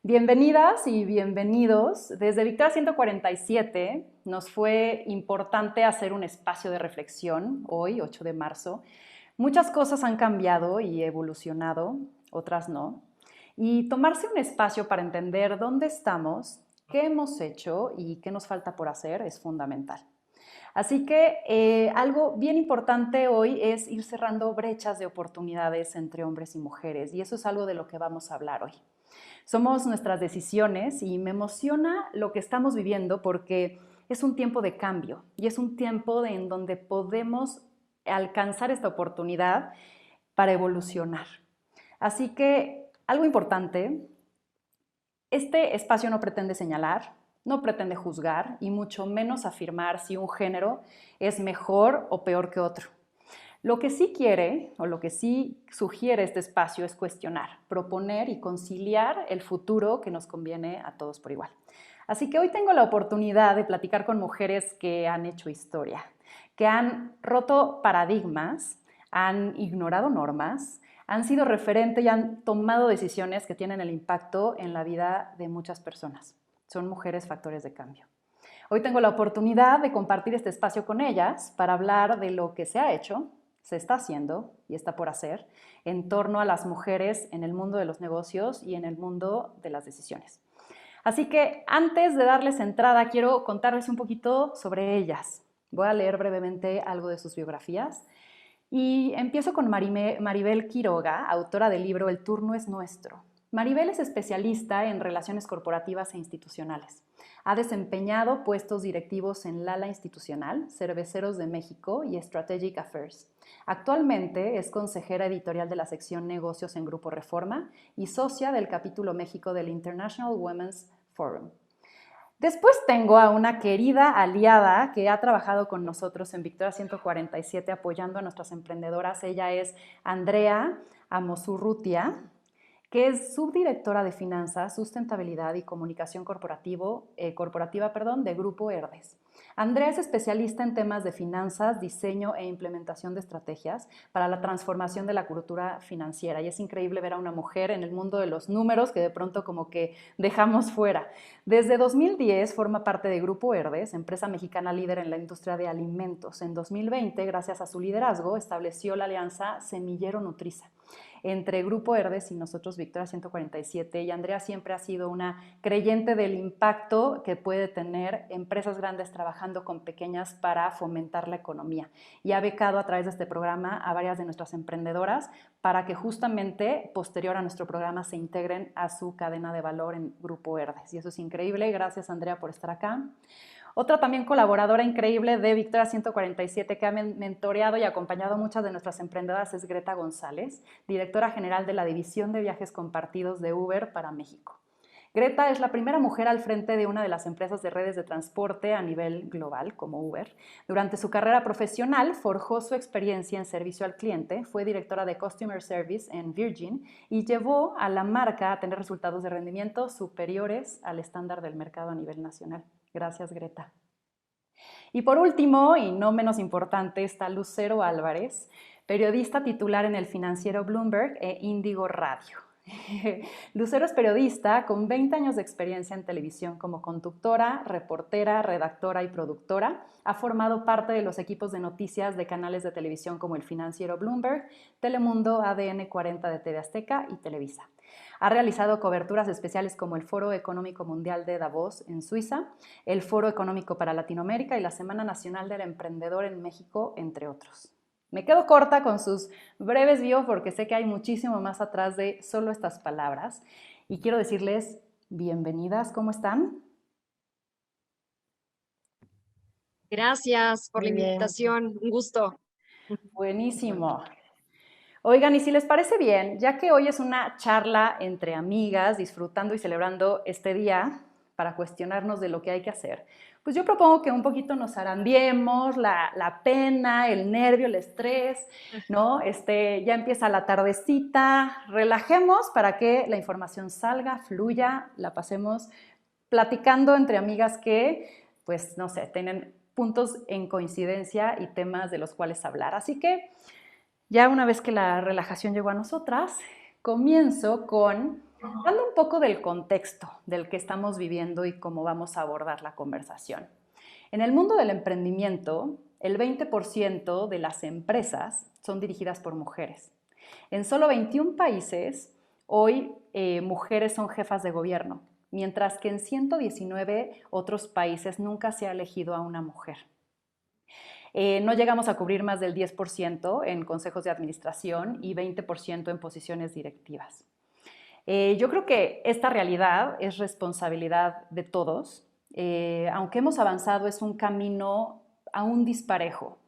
Bienvenidas y bienvenidos. Desde Victoria 147 nos fue importante hacer un espacio de reflexión hoy, 8 de marzo. Muchas cosas han cambiado y evolucionado, otras no. Y tomarse un espacio para entender dónde estamos, qué hemos hecho y qué nos falta por hacer es fundamental. Así que algo bien importante hoy es ir cerrando brechas de oportunidades entre hombres y mujeres, y eso es algo de lo que vamos a hablar hoy. Somos nuestras decisiones y me emociona lo que estamos viviendo porque es un tiempo de cambio y es un tiempo en donde podemos alcanzar esta oportunidad para evolucionar. Así que algo importante, este espacio no pretende señalar, no pretende juzgar y mucho menos afirmar si un género es mejor o peor que otro. Lo que sí quiere o lo que sí sugiere este espacio es cuestionar, proponer y conciliar el futuro que nos conviene a todos por igual. Así que hoy tengo la oportunidad de platicar con mujeres que han hecho historia, que han roto paradigmas, han ignorado normas, han sido referente y han tomado decisiones que tienen el impacto en la vida de muchas personas. Son mujeres factores de cambio. Hoy tengo la oportunidad de compartir este espacio con ellas para hablar de lo que se ha hecho, se está haciendo y está por hacer en torno a las mujeres en el mundo de los negocios y en el mundo de las decisiones. Así que antes de darles entrada, quiero contarles un poquito sobre ellas. Voy a leer brevemente algo de sus biografías. Y empiezo con Maribel Quiroga, autora del libro El turno es nuestro. Maribel es especialista en relaciones corporativas e institucionales. Ha desempeñado puestos directivos en Lala Institucional, Cerveceros de México y Strategic Affairs. Actualmente es consejera editorial de la sección Negocios en Grupo Reforma y socia del capítulo México del International Women's Forum. Después tengo a una querida aliada que ha trabajado con nosotros en Victoria 147 apoyando a nuestras emprendedoras. Ella es Andrea Amosurrutia, que es subdirectora de Finanzas, Sustentabilidad y Comunicación corporativa de Grupo Herdes. Andrea es especialista en temas de finanzas, diseño e implementación de estrategias para la transformación de la cultura financiera. Y es increíble ver a una mujer en el mundo de los números que de pronto como que dejamos fuera. Desde 2010 forma parte de Grupo Herdes, empresa mexicana líder en la industria de alimentos. En 2020, gracias a su liderazgo, estableció la alianza Semillero Nutriza entre Grupo Herdes y nosotros, Victoria 147, y Andrea siempre ha sido una creyente del impacto que puede tener empresas grandes trabajando con pequeñas para fomentar la economía. Y ha becado a través de este programa a varias de nuestras emprendedoras para que justamente posterior a nuestro programa se integren a su cadena de valor en Grupo Herdes. Y eso es increíble. Gracias, Andrea, por estar acá. Otra también colaboradora increíble de Victoria 147 que ha mentoreado y acompañado a muchas de nuestras emprendedoras es Greta González, directora general de la División de Viajes Compartidos de Uber para México. Greta es la primera mujer al frente de una de las empresas de redes de transporte a nivel global, como Uber. Durante su carrera profesional, forjó su experiencia en servicio al cliente, fue directora de Customer Service en Virgin y llevó a la marca a tener resultados de rendimiento superiores al estándar del mercado a nivel nacional. Gracias, Greta. Y por último, y no menos importante, está Lucero Álvarez, periodista titular en el financiero Bloomberg e Índigo Radio. Lucero es periodista con 20 años de experiencia en televisión como conductora, reportera, redactora y productora. Ha formado parte de los equipos de noticias de canales de televisión como el financiero Bloomberg, Telemundo, ADN 40 de TV Azteca y Televisa. Ha realizado coberturas especiales como el Foro Económico Mundial de Davos en Suiza, el Foro Económico para Latinoamérica y la Semana Nacional del Emprendedor en México, entre otros. Me quedo corta con sus breves bios porque sé que hay muchísimo más atrás de solo estas palabras y quiero decirles bienvenidas, ¿cómo están? Gracias por la Muy bien. invitación, un gusto. Buenísimo. Oigan, y si les parece bien, ya que hoy es una charla entre amigas, disfrutando y celebrando este día para cuestionarnos de lo que hay que hacer, pues yo propongo que un poquito nos zarandeemos la pena, el nervio, el estrés, ¿no? Ya empieza la tardecita, relajemos para que la información salga, fluya, la pasemos platicando entre amigas que, pues, no sé, tienen puntos en coincidencia y temas de los cuales hablar. Así que ya una vez que la relajación llegó a nosotras, comienzo con Hablando un poco del contexto del que estamos viviendo y cómo vamos a abordar la conversación. En el mundo del emprendimiento, el 20% de las empresas son dirigidas por mujeres. En solo 21 países, hoy mujeres son jefas de gobierno, mientras que en 119 otros países nunca se ha elegido a una mujer. No llegamos a cubrir más del 10% en consejos de administración y 20% en posiciones directivas. Yo creo que esta realidad es responsabilidad de todos. Aunque hemos avanzado, es un camino aún disparejo.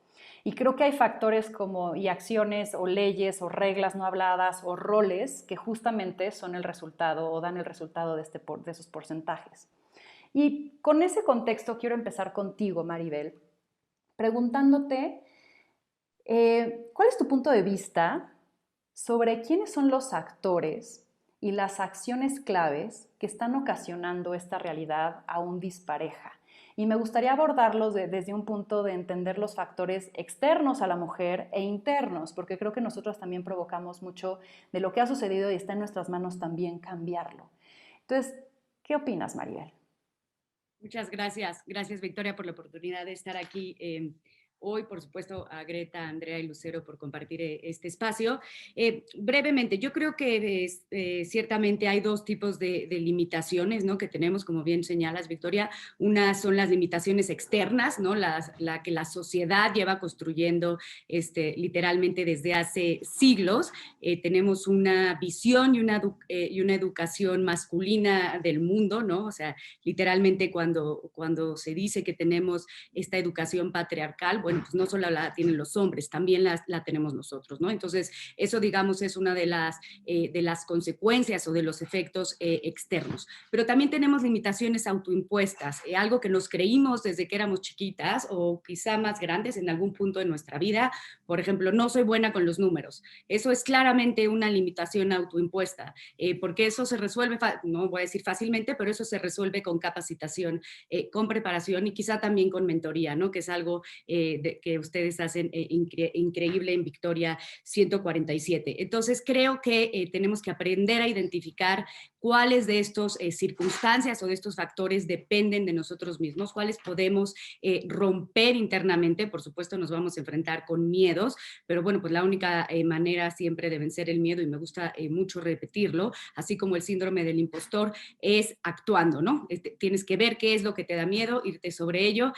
Y creo que hay factores como y acciones o leyes o reglas no habladas o roles que justamente son el resultado o dan el resultado de esos porcentajes. Y con ese contexto quiero empezar contigo, Maribel, preguntándote ¿cuál es tu punto de vista sobre quiénes son los actores y las acciones claves que están ocasionando esta realidad aún dispareja? Y me gustaría abordarlos desde un punto de entender los factores externos a la mujer e internos, porque creo que nosotros también provocamos mucho de lo que ha sucedido y está en nuestras manos también cambiarlo. Entonces, ¿qué opinas, Maribel? Muchas gracias. Gracias, Victoria, por la oportunidad de estar aquí. Hoy, por supuesto, a Greta, Andrea y Lucero por compartir este espacio. Brevemente, yo creo que ciertamente hay dos tipos de limitaciones, ¿no?, que tenemos, como bien señalas, Victoria. Una son las limitaciones externas, ¿no?, la que la sociedad lleva construyendo literalmente desde hace siglos. Tenemos una visión y una educación masculina del mundo, ¿no? O sea, literalmente cuando se dice que tenemos esta educación patriarcal, bueno, pues no solo la tienen los hombres, también la tenemos nosotros, ¿no? Entonces, eso, digamos, es una de las consecuencias o de los efectos externos. Pero también tenemos limitaciones autoimpuestas, algo que nos creímos desde que éramos chiquitas o quizá más grandes en algún punto de nuestra vida. Por ejemplo, no soy buena con los números. Eso es claramente una limitación autoimpuesta, porque eso se resuelve, no voy a decir fácilmente, pero eso se resuelve con capacitación, con preparación y quizá también con mentoría, ¿no?, que es algo que ustedes hacen increíble en Victoria 147. Entonces, creo que tenemos que aprender a identificar cuáles de estas circunstancias o de estos factores dependen de nosotros mismos, cuáles podemos romper internamente. Por supuesto, nos vamos a enfrentar con miedos, pero bueno, pues la única manera siempre de vencer el miedo, y me gusta mucho repetirlo, así como el síndrome del impostor, es actuando, ¿no? Tienes que ver qué es lo que te da miedo, irte sobre ello,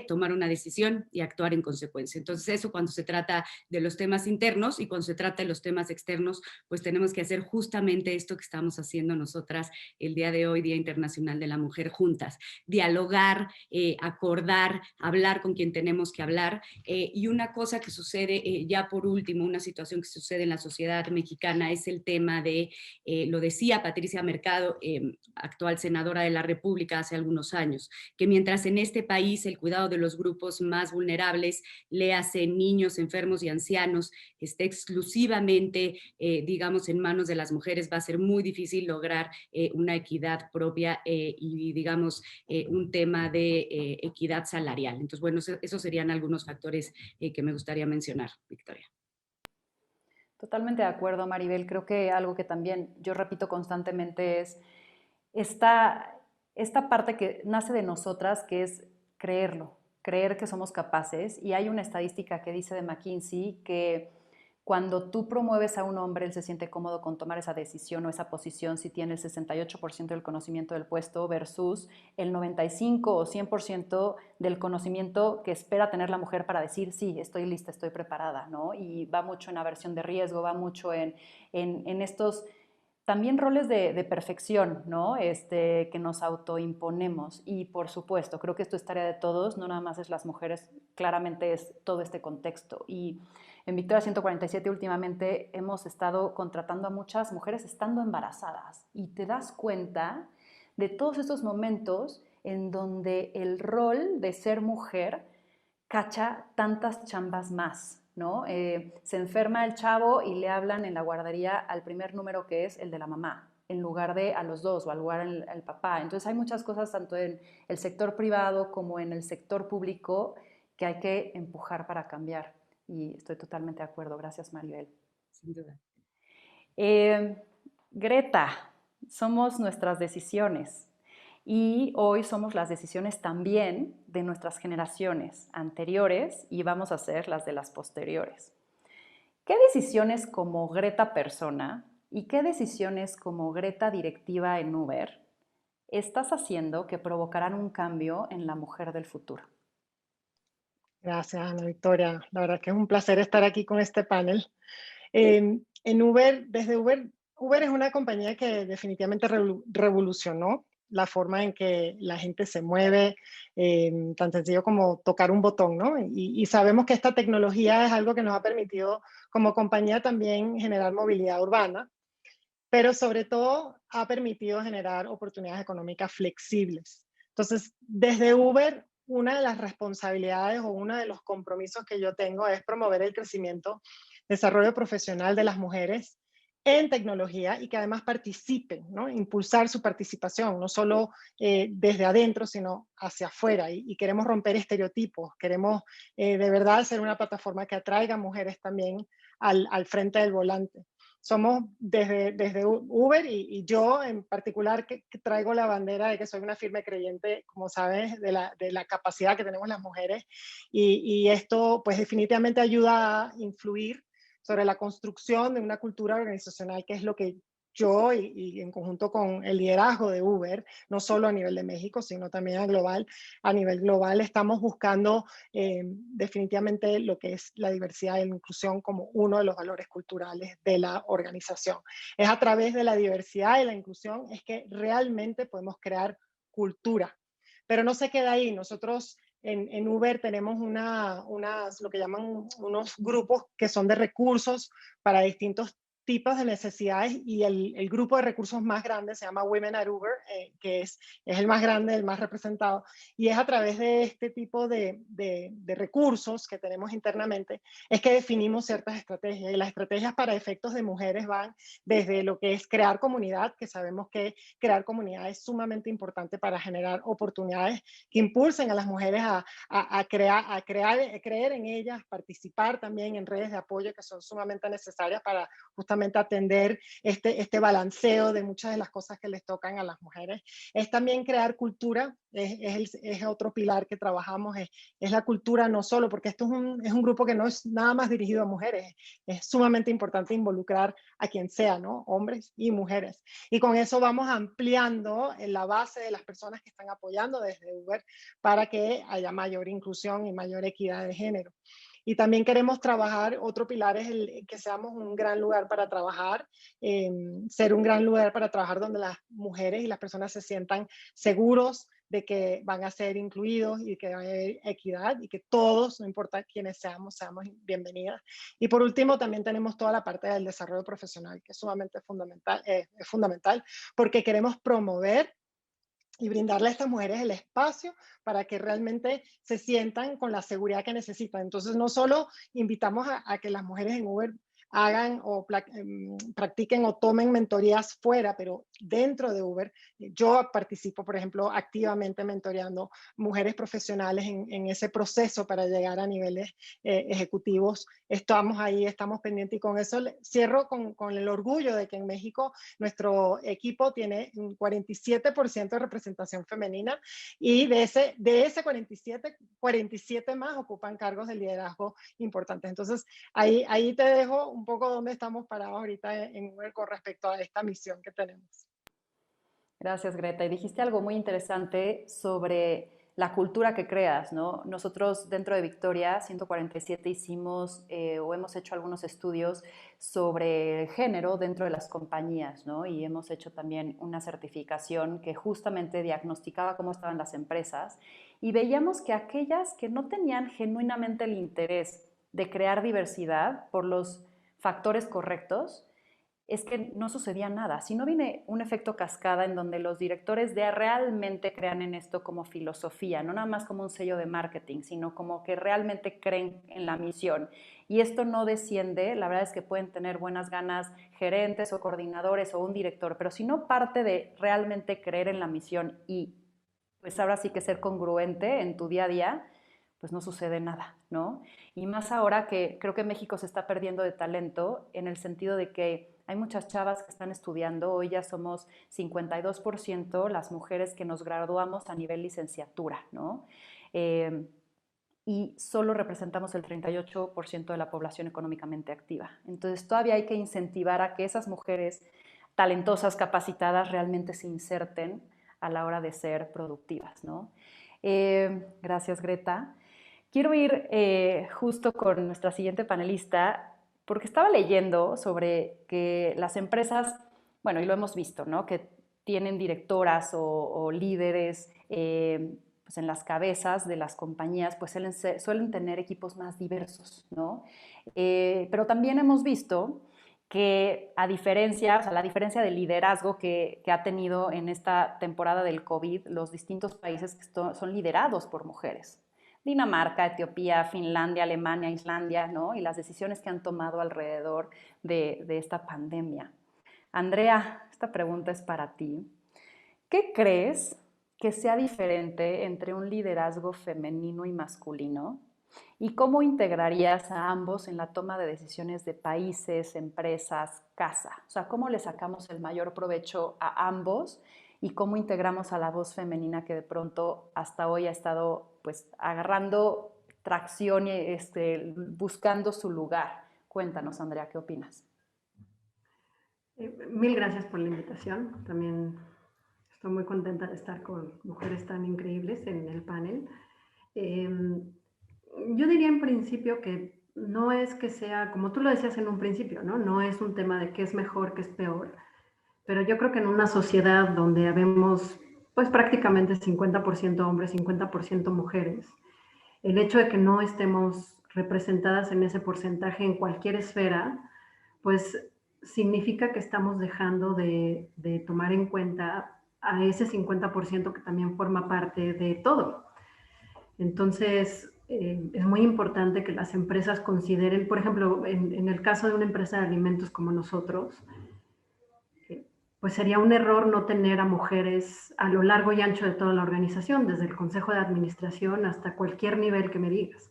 tomar una decisión y actuar en consecuencia. Entonces, eso cuando se trata de los temas internos, y cuando se trata de los temas externos, pues tenemos que hacer justamente esto que estamos haciendo nosotras el día de hoy, Día Internacional de la Mujer, juntas. Dialogar, acordar, hablar con quien tenemos que hablar. Y una cosa que sucede, ya por último, una situación que sucede en la sociedad mexicana es el tema de, lo decía Patricia Mercado, actual senadora de la República hace algunos años, que mientras en este país el cuidado de los grupos más vulnerables, léase niños, enfermos y ancianos, esté exclusivamente, digamos, en manos de las mujeres, va a ser muy difícil lograr una equidad propia y, digamos, un tema de equidad salarial. Entonces, bueno, esos serían algunos factores que me gustaría mencionar, Victoria. Totalmente de acuerdo, Maribel. Creo que algo que también yo repito constantemente es esta, esta parte que nace de nosotras, que es creerlo, creer que somos capaces. Y hay una estadística que dice de McKinsey que cuando tú promueves a un hombre, él se siente cómodo con tomar esa decisión o esa posición si tiene el 68% del conocimiento del puesto versus el 95 o 100% del conocimiento que espera tener la mujer para decir, sí, estoy lista, estoy preparada, ¿no? Y va mucho en aversión de riesgo, va mucho en estos también roles de perfección, ¿no? Que nos autoimponemos. Y por supuesto, creo que esto es tarea de todos, no nada más es las mujeres, claramente es todo este contexto. Y en Victoria 147 últimamente hemos estado contratando a muchas mujeres estando embarazadas y te das cuenta de todos estos momentos en donde el rol de ser mujer cacha tantas chambas más, ¿no? Se enferma el chavo y le hablan en la guardería al primer número que es el de la mamá, en lugar de a los dos o al lugar al papá. Entonces hay muchas cosas tanto en el sector privado como en el sector público que hay que empujar para cambiar. Y estoy totalmente de acuerdo. Gracias, Maribel. Sin duda. Eh, Greta, somos nuestras decisiones y hoy somos las decisiones también de nuestras generaciones anteriores y vamos a ser las de las posteriores. ¿Qué decisiones como Greta persona y qué decisiones como Greta directiva en Uber estás haciendo que provocarán un cambio en la mujer del futuro? Gracias, Ana Victoria. La verdad que es un placer estar aquí con este panel. En Uber, desde Uber, Uber es una compañía que definitivamente revolucionó la forma en que la gente se mueve, tan sencillo como tocar un botón, ¿no? Y sabemos que esta tecnología es algo que nos ha permitido como compañía también generar movilidad urbana, pero sobre todo ha permitido generar oportunidades económicas flexibles. Entonces, desde Uber, una de las responsabilidades o uno de los compromisos que yo tengo es promover el crecimiento, desarrollo profesional de las mujeres en tecnología y que además participen, ¿no? Impulsar su participación, no solo desde adentro, sino hacia afuera. Y queremos romper estereotipos, queremos de verdad ser una plataforma que atraiga mujeres también al frente del volante. Somos desde Uber y yo en particular que traigo la bandera de que soy una firme creyente, como sabes, de la capacidad que tenemos las mujeres y esto pues definitivamente ayuda a influir sobre la construcción de una cultura organizacional que es lo que yo y en conjunto con el liderazgo de Uber, no solo a nivel de México, sino también a nivel global, estamos buscando definitivamente lo que es la diversidad y la inclusión como uno de los valores culturales de la organización. Es a través de la diversidad y la inclusión es que realmente podemos crear cultura. Pero no se queda ahí. Nosotros en Uber tenemos lo que llaman unos grupos que son de recursos para distintos tipos de necesidades y el grupo de recursos más grande se llama Women at Uber, que es el más grande, el más representado, y es a través de este tipo de recursos que tenemos internamente, es que definimos ciertas estrategias, y las estrategias para efectos de mujeres van desde lo que es crear comunidad, que sabemos que crear comunidad es sumamente importante para generar oportunidades que impulsen a las mujeres a creer en ellas, participar también en redes de apoyo que son sumamente necesarias para justamente atender este balanceo de muchas de las cosas que les tocan a las mujeres. Es también crear cultura, es otro pilar que trabajamos, es la cultura no solo, porque esto es un grupo que no es nada más dirigido a mujeres, es sumamente importante involucrar a quien sea, ¿no? Hombres y mujeres. Y con eso vamos ampliando la base de las personas que están apoyando desde Uber para que haya mayor inclusión y mayor equidad de género. Y también queremos trabajar, otro pilar es que seamos un gran lugar para trabajar, ser un gran lugar para trabajar donde las mujeres y las personas se sientan seguros de que van a ser incluidos y que va a haber equidad y que todos, no importa quiénes seamos, seamos bienvenidas. Y por último, también tenemos toda la parte del desarrollo profesional, que es sumamente fundamental, es fundamental porque queremos promover y brindarle a estas mujeres el espacio para que realmente se sientan con la seguridad que necesitan. Entonces, no solo invitamos a que las mujeres en Uber hagan o practiquen o tomen mentorías fuera, pero dentro de Uber, yo participo, por ejemplo, activamente mentoreando mujeres profesionales en ese proceso para llegar a niveles ejecutivos. Estamos ahí, estamos pendientes y con eso cierro con el orgullo de que en México nuestro equipo tiene un 47% de representación femenina y de ese 47 más ocupan cargos de liderazgo importantes. Entonces, ahí te dejo un poco dónde estamos parados ahorita en Uber con respecto a esta misión que tenemos. Gracias, Greta. Y dijiste algo muy interesante sobre la cultura que creas, ¿no? Nosotros dentro de Victoria 147 hicimos o hemos hecho algunos estudios sobre género dentro de las compañías, ¿no? Y hemos hecho también una certificación que justamente diagnosticaba cómo estaban las empresas y veíamos que aquellas que no tenían genuinamente el interés de crear diversidad por los factores correctos, es que no sucedía nada. Si no viene un efecto cascada en donde los directores de realmente crean en esto como filosofía, no nada más como un sello de marketing, sino como que realmente creen en la misión. Y esto no desciende, la verdad es que pueden tener buenas ganas gerentes o coordinadores o un director, pero si no parte de realmente creer en la misión y pues ahora sí que ser congruente en tu día a día, pues no sucede nada, ¿no? Y más ahora que creo que México se está perdiendo de talento en el sentido de que Hay muchas chavas que están estudiando, hoy ya somos 52% las mujeres que nos graduamos a nivel licenciatura, ¿no? Y solo representamos el 38% de la población económicamente activa. Entonces todavía hay que incentivar a que esas mujeres talentosas, capacitadas, realmente se inserten a la hora de ser productivas, ¿no? Gracias, Greta. Quiero ir justo con nuestra siguiente panelista, porque estaba leyendo sobre que las empresas, bueno, y lo hemos visto, ¿no? Que tienen directoras o líderes pues en las cabezas de las compañías, pues suelen tener equipos más diversos, ¿no? Pero también hemos visto que a diferencia, o sea, la diferencia de liderazgo que ha tenido en esta temporada del COVID los distintos países que son liderados por mujeres. Dinamarca, Etiopía, Finlandia, Alemania, Islandia, ¿no? Y las decisiones que han tomado alrededor de esta pandemia. Andrea, esta pregunta es para ti. ¿Qué crees que sea diferente entre un liderazgo femenino y masculino? ¿Y cómo integrarías a ambos en la toma de decisiones de países, empresas, casa? O sea, ¿cómo le sacamos el mayor provecho a ambos y cómo integramos a la voz femenina que de pronto hasta hoy ha estado pues agarrando tracción y buscando su lugar? Cuéntanos, Andrea, ¿qué opinas? Mil gracias por la invitación. También estoy muy contenta de estar con mujeres tan increíbles en el panel. Yo diría en principio que no es que sea, como tú lo decías en un principio, ¿no? No es un tema de qué es mejor, qué es peor, pero yo creo que en una sociedad donde habemos pues prácticamente 50% hombres, 50% mujeres, el hecho de que no estemos representadas en ese porcentaje en cualquier esfera, pues significa que estamos dejando de tomar en cuenta a ese 50% que también forma parte de todo. Entonces, es muy importante que las empresas consideren, por ejemplo, en el caso de una empresa de alimentos como nosotros, pues sería un error no tener a mujeres a lo largo y ancho de toda la organización, desde el consejo de administración hasta cualquier nivel que me digas,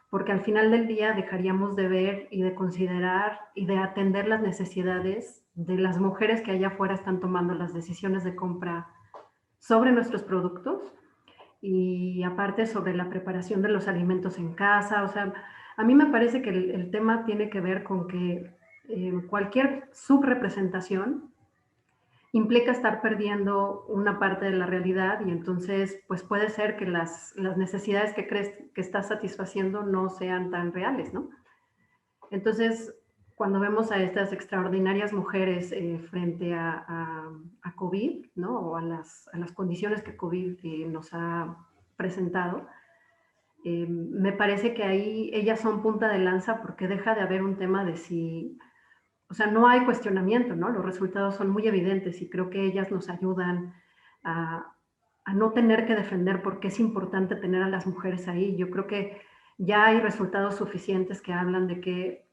porque al final del día dejaríamos de ver y de considerar y de atender las necesidades de las mujeres que allá afuera están tomando las decisiones de compra sobre nuestros productos y aparte sobre la preparación de los alimentos en casa. O sea, a mí me parece que el tema tiene que ver con que cualquier subrepresentación implica estar perdiendo una parte de la realidad y entonces pues puede ser que las necesidades que crees que estás satisfaciendo no sean tan reales, ¿no? Entonces, cuando vemos a estas extraordinarias mujeres frente a COVID, ¿no? O a las condiciones que COVID nos ha presentado, me parece que ahí ellas son punta de lanza porque deja de haber un tema de si, o sea, no hay cuestionamiento, ¿no? Los resultados son muy evidentes y creo que ellas nos ayudan a no tener que defender por qué es importante tener a las mujeres ahí. Yo creo que ya hay resultados suficientes que hablan de que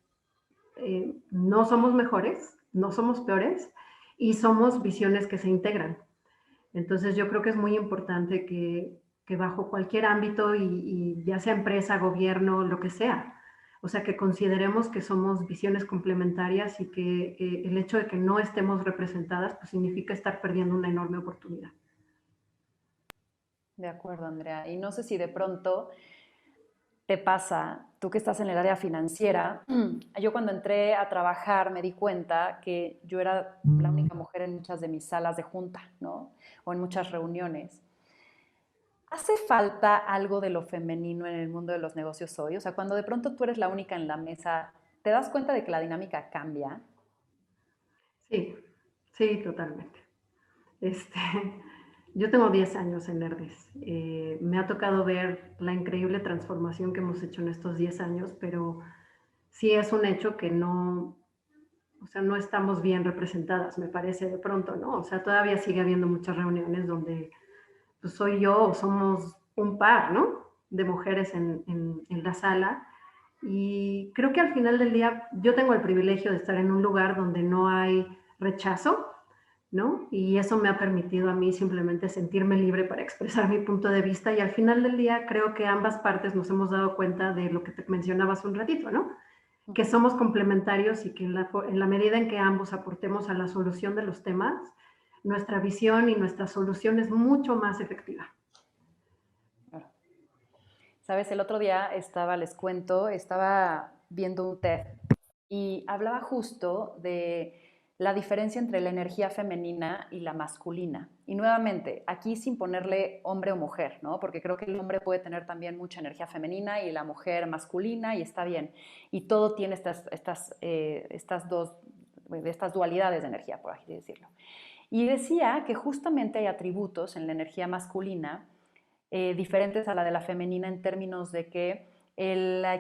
no somos mejores, no somos peores y somos visiones que se integran. Entonces yo creo que es muy importante que bajo cualquier ámbito y ya sea empresa, gobierno, lo que sea, o sea, que consideremos que somos visiones complementarias y que el hecho de que no estemos representadas pues significa estar perdiendo una enorme oportunidad. De acuerdo, Andrea. Y no sé si de pronto te pasa, tú que estás en el área financiera, yo cuando entré a trabajar me di cuenta que yo era la única mujer en muchas de mis salas de junta, ¿no? O en muchas reuniones. ¿Hace falta algo de lo femenino en el mundo de los negocios hoy? O sea, cuando de pronto tú eres la única en la mesa, ¿te das cuenta de que la dinámica cambia? Sí, sí, totalmente. Yo tengo 10 años en Nerdes. Me ha tocado ver la increíble transformación que hemos hecho en estos 10 años, pero sí es un hecho que no, o sea, no estamos bien representadas, me parece de pronto, ¿no? O sea, todavía sigue habiendo muchas reuniones donde pues, soy yo o somos un par, ¿no? De mujeres en la sala. Y creo que al final del día yo tengo el privilegio de estar en un lugar donde no hay rechazo, ¿no? Y eso me ha permitido a mí simplemente sentirme libre para expresar mi punto de vista y al final del día creo que ambas partes nos hemos dado cuenta de lo que te mencionaba hace un ratito, ¿no? que somos complementarios y que en la medida en que ambos aportemos a la solución de los temas, nuestra visión y nuestra solución es mucho más efectiva. Claro. Sabes, el otro día estaba viendo un TED y hablaba justo de la diferencia entre la energía femenina y la masculina. Y nuevamente, aquí sin ponerle hombre o mujer, ¿no? Porque creo que el hombre puede tener también mucha energía femenina y la mujer masculina y está bien. Y todo tiene estas dualidades de energía, por así decirlo. Y decía que justamente hay atributos en la energía masculina diferentes a la de la femenina en términos de que la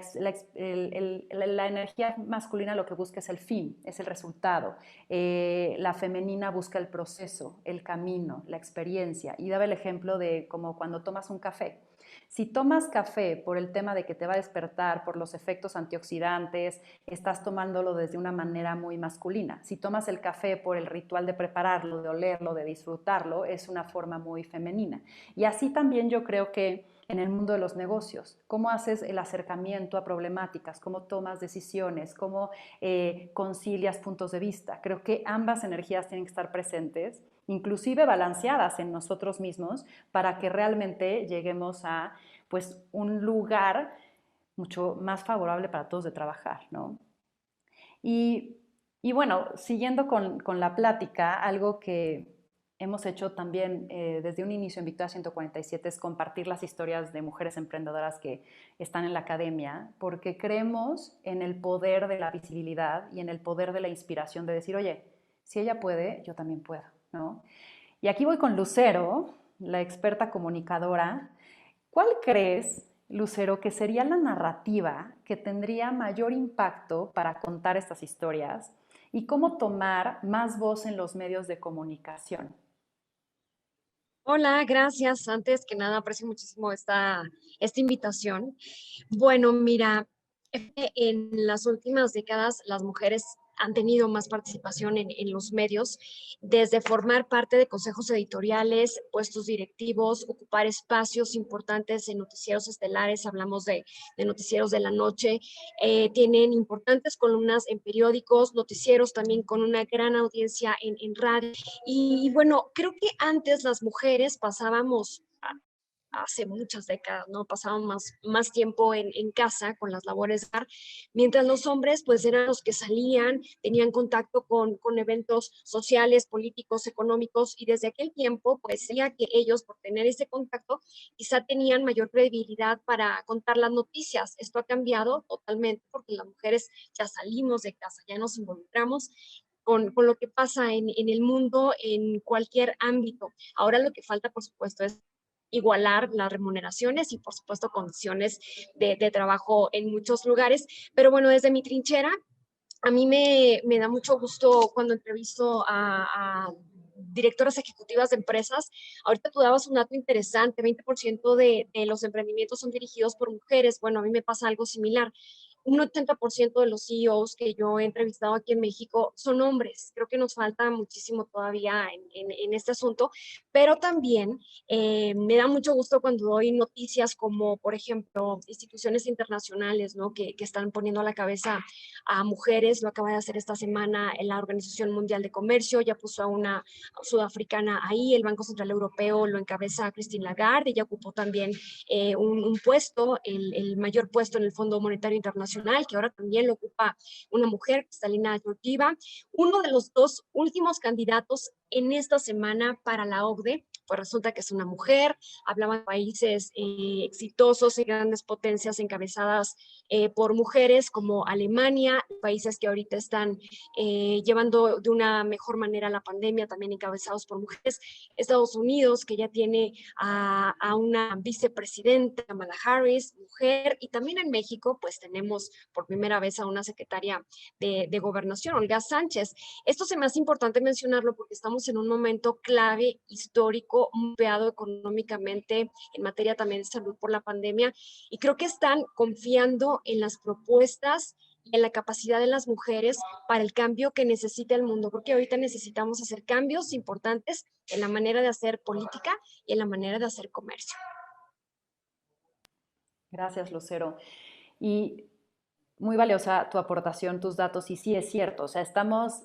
energía masculina lo que busca es el fin, es el resultado. La femenina busca el proceso, el camino, la experiencia. Y daba el ejemplo de como cuando tomas un café. Si tomas café por el tema de que te va a despertar, por los efectos antioxidantes, estás tomándolo desde una manera muy masculina. Si tomas el café por el ritual de prepararlo, de olerlo, de disfrutarlo, es una forma muy femenina. Y así también yo creo que en el mundo de los negocios, cómo haces el acercamiento a problemáticas, cómo tomas decisiones, cómo concilias puntos de vista. Creo que ambas energías tienen que estar presentes, inclusive balanceadas en nosotros mismos, para que realmente lleguemos a pues, un lugar mucho más favorable para todos de trabajar, ¿no? Y, y bueno, siguiendo con la plática, algo que hemos hecho también desde un inicio en Victoria 147 es compartir las historias de mujeres emprendedoras que están en la academia, porque creemos en el poder de la visibilidad y en el poder de la inspiración de decir, oye, si ella puede, yo también puedo, ¿no? Y aquí voy con Lucero, la experta comunicadora. ¿Cuál crees, Lucero, que sería la narrativa que tendría mayor impacto para contar estas historias y cómo tomar más voz en los medios de comunicación? Hola, gracias. Antes que nada, aprecio muchísimo esta invitación. Bueno, mira, en las últimas décadas las mujeres han tenido más participación en los medios, desde formar parte de consejos editoriales, puestos directivos, ocupar espacios importantes en noticieros estelares, hablamos de noticieros de la noche, tienen importantes columnas en periódicos, noticieros también con una gran audiencia en radio. Y bueno, creo que antes las mujeres pasábamos hace muchas décadas, ¿no? Pasaban más tiempo en casa con las labores de hogar, mientras los hombres pues eran los que salían, tenían contacto con eventos sociales, políticos, económicos, y desde aquel tiempo pues decía que ellos por tener ese contacto quizá tenían mayor credibilidad para contar las noticias. Esto ha cambiado totalmente porque las mujeres ya salimos de casa, ya nos involucramos con lo que pasa en el mundo en cualquier ámbito. Ahora lo que falta, por supuesto, es igualar las remuneraciones y, por supuesto, condiciones de trabajo en muchos lugares. Pero bueno, desde mi trinchera, a mí me da mucho gusto cuando entrevisto a directoras ejecutivas de empresas. Ahorita tú dabas un dato interesante, 20% de los emprendimientos son dirigidos por mujeres. Bueno, a mí me pasa algo similar. Un 80% de los CEOs que yo he entrevistado aquí en México son hombres. Creo que nos falta muchísimo todavía en este asunto, pero también me da mucho gusto cuando doy noticias como, por ejemplo, instituciones internacionales, ¿no? que están poniendo a la cabeza a mujeres. Lo acaba de hacer esta semana en la Organización Mundial de Comercio, ya puso a una sudafricana ahí, el Banco Central Europeo lo encabeza Christine Lagarde, ella ocupó también un puesto, el mayor puesto en el Fondo Monetario Internacional, que ahora también lo ocupa una mujer, Kristalina Georgieva. Uno de los dos últimos candidatos en esta semana para la OCDE, pues resulta que es una mujer. Hablaban de países exitosos y grandes potencias encabezadas por mujeres como Alemania, países que ahorita están llevando de una mejor manera la pandemia, también encabezados por mujeres. Estados Unidos, que ya tiene a una vicepresidenta, Kamala Harris, mujer, y también en México, pues tenemos por primera vez a una secretaria de Gobernación, Olga Sánchez. Esto se me hace importante mencionarlo porque estamos en un momento clave, histórico, muy peado económicamente, en materia también de salud por la pandemia, y creo que están confiando en las propuestas y en la capacidad de las mujeres para el cambio que necesita el mundo, porque ahorita necesitamos hacer cambios importantes en la manera de hacer política y en la manera de hacer comercio. Gracias, Lucero. Y muy valiosa tu aportación, tus datos, y sí es cierto, o sea, estamos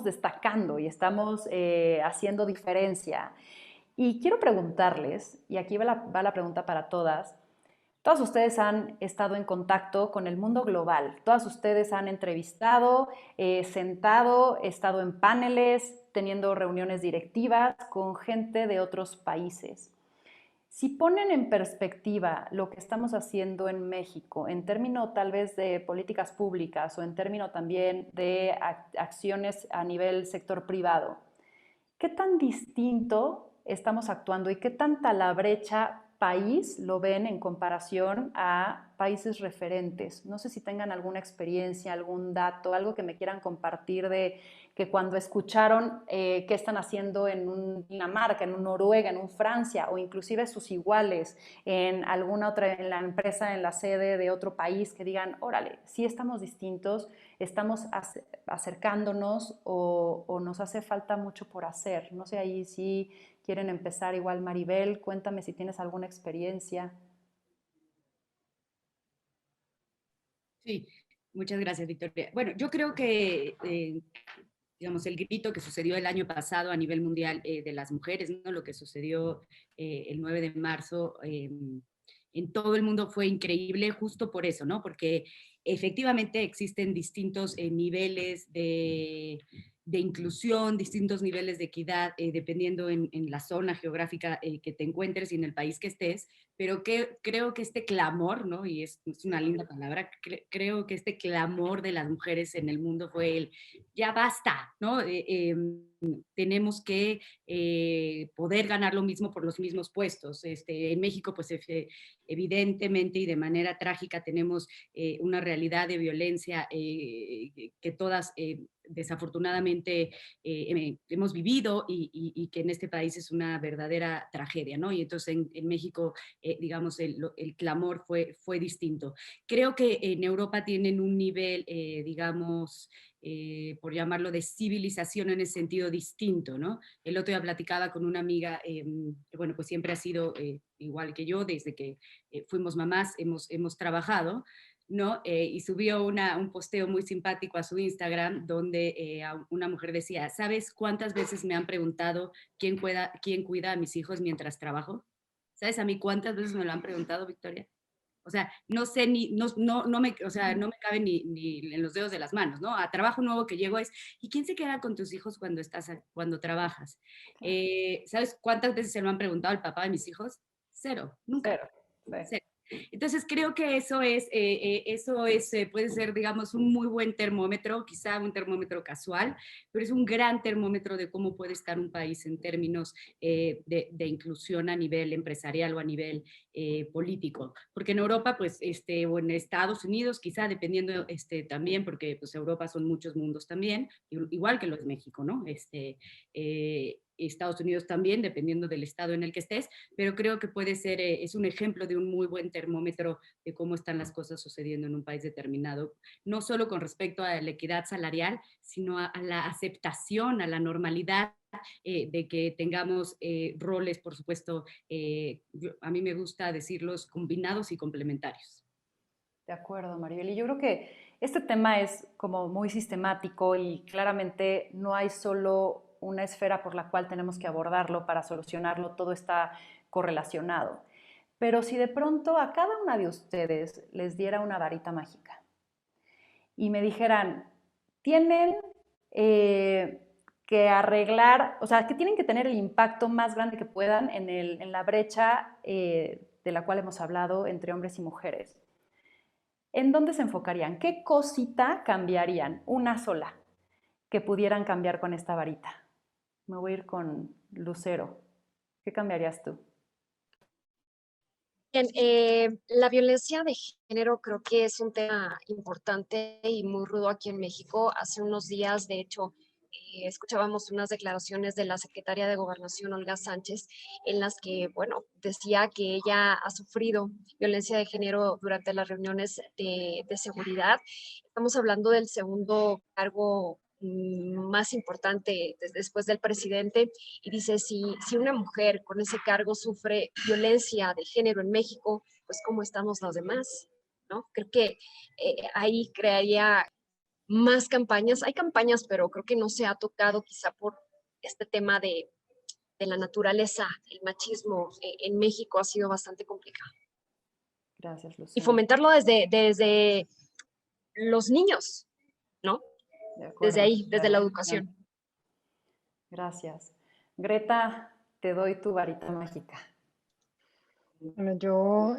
destacando y estamos haciendo diferencia. Y quiero preguntarles, y aquí va la pregunta para todas. Todas ustedes han estado en contacto con el mundo global, todas ustedes han entrevistado, sentado, estado en paneles, teniendo reuniones directivas con gente de otros países. Si ponen en perspectiva lo que estamos haciendo en México, en términos tal vez de políticas públicas o en términos también de acciones a nivel sector privado, ¿qué tan distinto estamos actuando y qué tanta la brecha país lo ven en comparación a países referentes? No sé si tengan alguna experiencia, algún dato, algo que me quieran compartir de que cuando escucharon qué están haciendo en Dinamarca, en Noruega, en Francia o inclusive sus iguales en alguna otra, en la empresa, en la sede de otro país, que digan, órale, sí estamos distintos, estamos acercándonos o nos hace falta mucho por hacer. No sé ahí si quieren empezar igual. Maribel, cuéntame si tienes alguna experiencia. Sí, muchas gracias, Victoria. Bueno, yo creo que, digamos, el grito que sucedió el año pasado a nivel mundial de las mujeres, ¿no? Lo que sucedió el 9 de marzo en todo el mundo fue increíble justo por eso, ¿no? Porque efectivamente existen distintos niveles de inclusión, distintos niveles de equidad, dependiendo en la zona geográfica que te encuentres y en el país que estés, pero creo que este clamor, ¿no? Y es una linda palabra, creo que este clamor de las mujeres en el mundo fue el, ya basta, ¿no? Tenemos que poder ganar lo mismo por los mismos puestos. En México, pues evidentemente y de manera trágica tenemos una realidad de violencia que todas desafortunadamente hemos vivido y que en este país es una verdadera tragedia, ¿no? Y entonces en México, digamos, el clamor fue distinto. Creo que en Europa tienen un nivel, digamos, por llamarlo de civilización en ese sentido distinto, ¿no? El otro día platicaba con una amiga que, bueno, pues siempre ha sido igual que yo, desde que fuimos mamás, hemos trabajado, ¿no? Y subió un posteo muy simpático a su Instagram donde una mujer decía, ¿sabes cuántas veces me han preguntado quién cuida a mis hijos mientras trabajo? ¿Sabes a mí cuántas veces me lo han preguntado, Victoria? O sea, no sé o sea, no me cabe ni en los dedos de las manos, ¿no? A trabajo nuevo que llego es, ¿y quién se queda con tus hijos cuando trabajas? ¿Sabes cuántas veces se lo han preguntado al papá de mis hijos? Cero, nunca. Cero. Sí. Cero. Entonces creo que puede ser, digamos, un muy buen termómetro, quizá un termómetro casual, pero es un gran termómetro de cómo puede estar un país en términos de inclusión a nivel empresarial o a nivel político. Porque en Europa, pues, o en Estados Unidos, quizá dependiendo también, porque pues Europa son muchos mundos también, igual que lo es México, ¿no? Estados Unidos también, dependiendo del estado en el que estés, pero creo que puede ser, es un ejemplo de un muy buen termómetro de cómo están las cosas sucediendo en un país determinado, no solo con respecto a la equidad salarial, sino a la aceptación, a la normalidad de que tengamos roles, por supuesto, a mí me gusta decirlos combinados y complementarios. De acuerdo, Maribel. Y yo creo que este tema es como muy sistemático y claramente no hay solo una esfera por la cual tenemos que abordarlo para solucionarlo, todo está correlacionado. Pero si de pronto a cada una de ustedes les diera una varita mágica y me dijeran, tienen que arreglar, o sea, que tienen que tener el impacto más grande que puedan en la brecha de la cual hemos hablado entre hombres y mujeres, ¿en dónde se enfocarían? ¿Qué cosita cambiarían? Una sola que pudieran cambiar con esta varita. Me voy a ir con Lucero. ¿Qué cambiarías tú? Bien, la violencia de género creo que es un tema importante y muy rudo aquí en México. Hace unos días, de hecho, escuchábamos unas declaraciones de la secretaria de Gobernación, Olga Sánchez, en las que, bueno, decía que ella ha sufrido violencia de género durante las reuniones de seguridad. Estamos hablando del segundo cargo más importante después del presidente, y dice, si una mujer con ese cargo sufre violencia de género en México, pues ¿cómo estamos los demás? ¿no? Creo que ahí crearía más campañas. Hay campañas, pero creo que no se ha tocado quizá por este tema de la naturaleza, el machismo en México ha sido bastante complicado. Gracias, Y Lucero. fomentarlo desde los niños, ¿no? De acuerdo. Desde ahí, desde la educación. Gracias. Greta, te doy tu varita mágica. Bueno, yo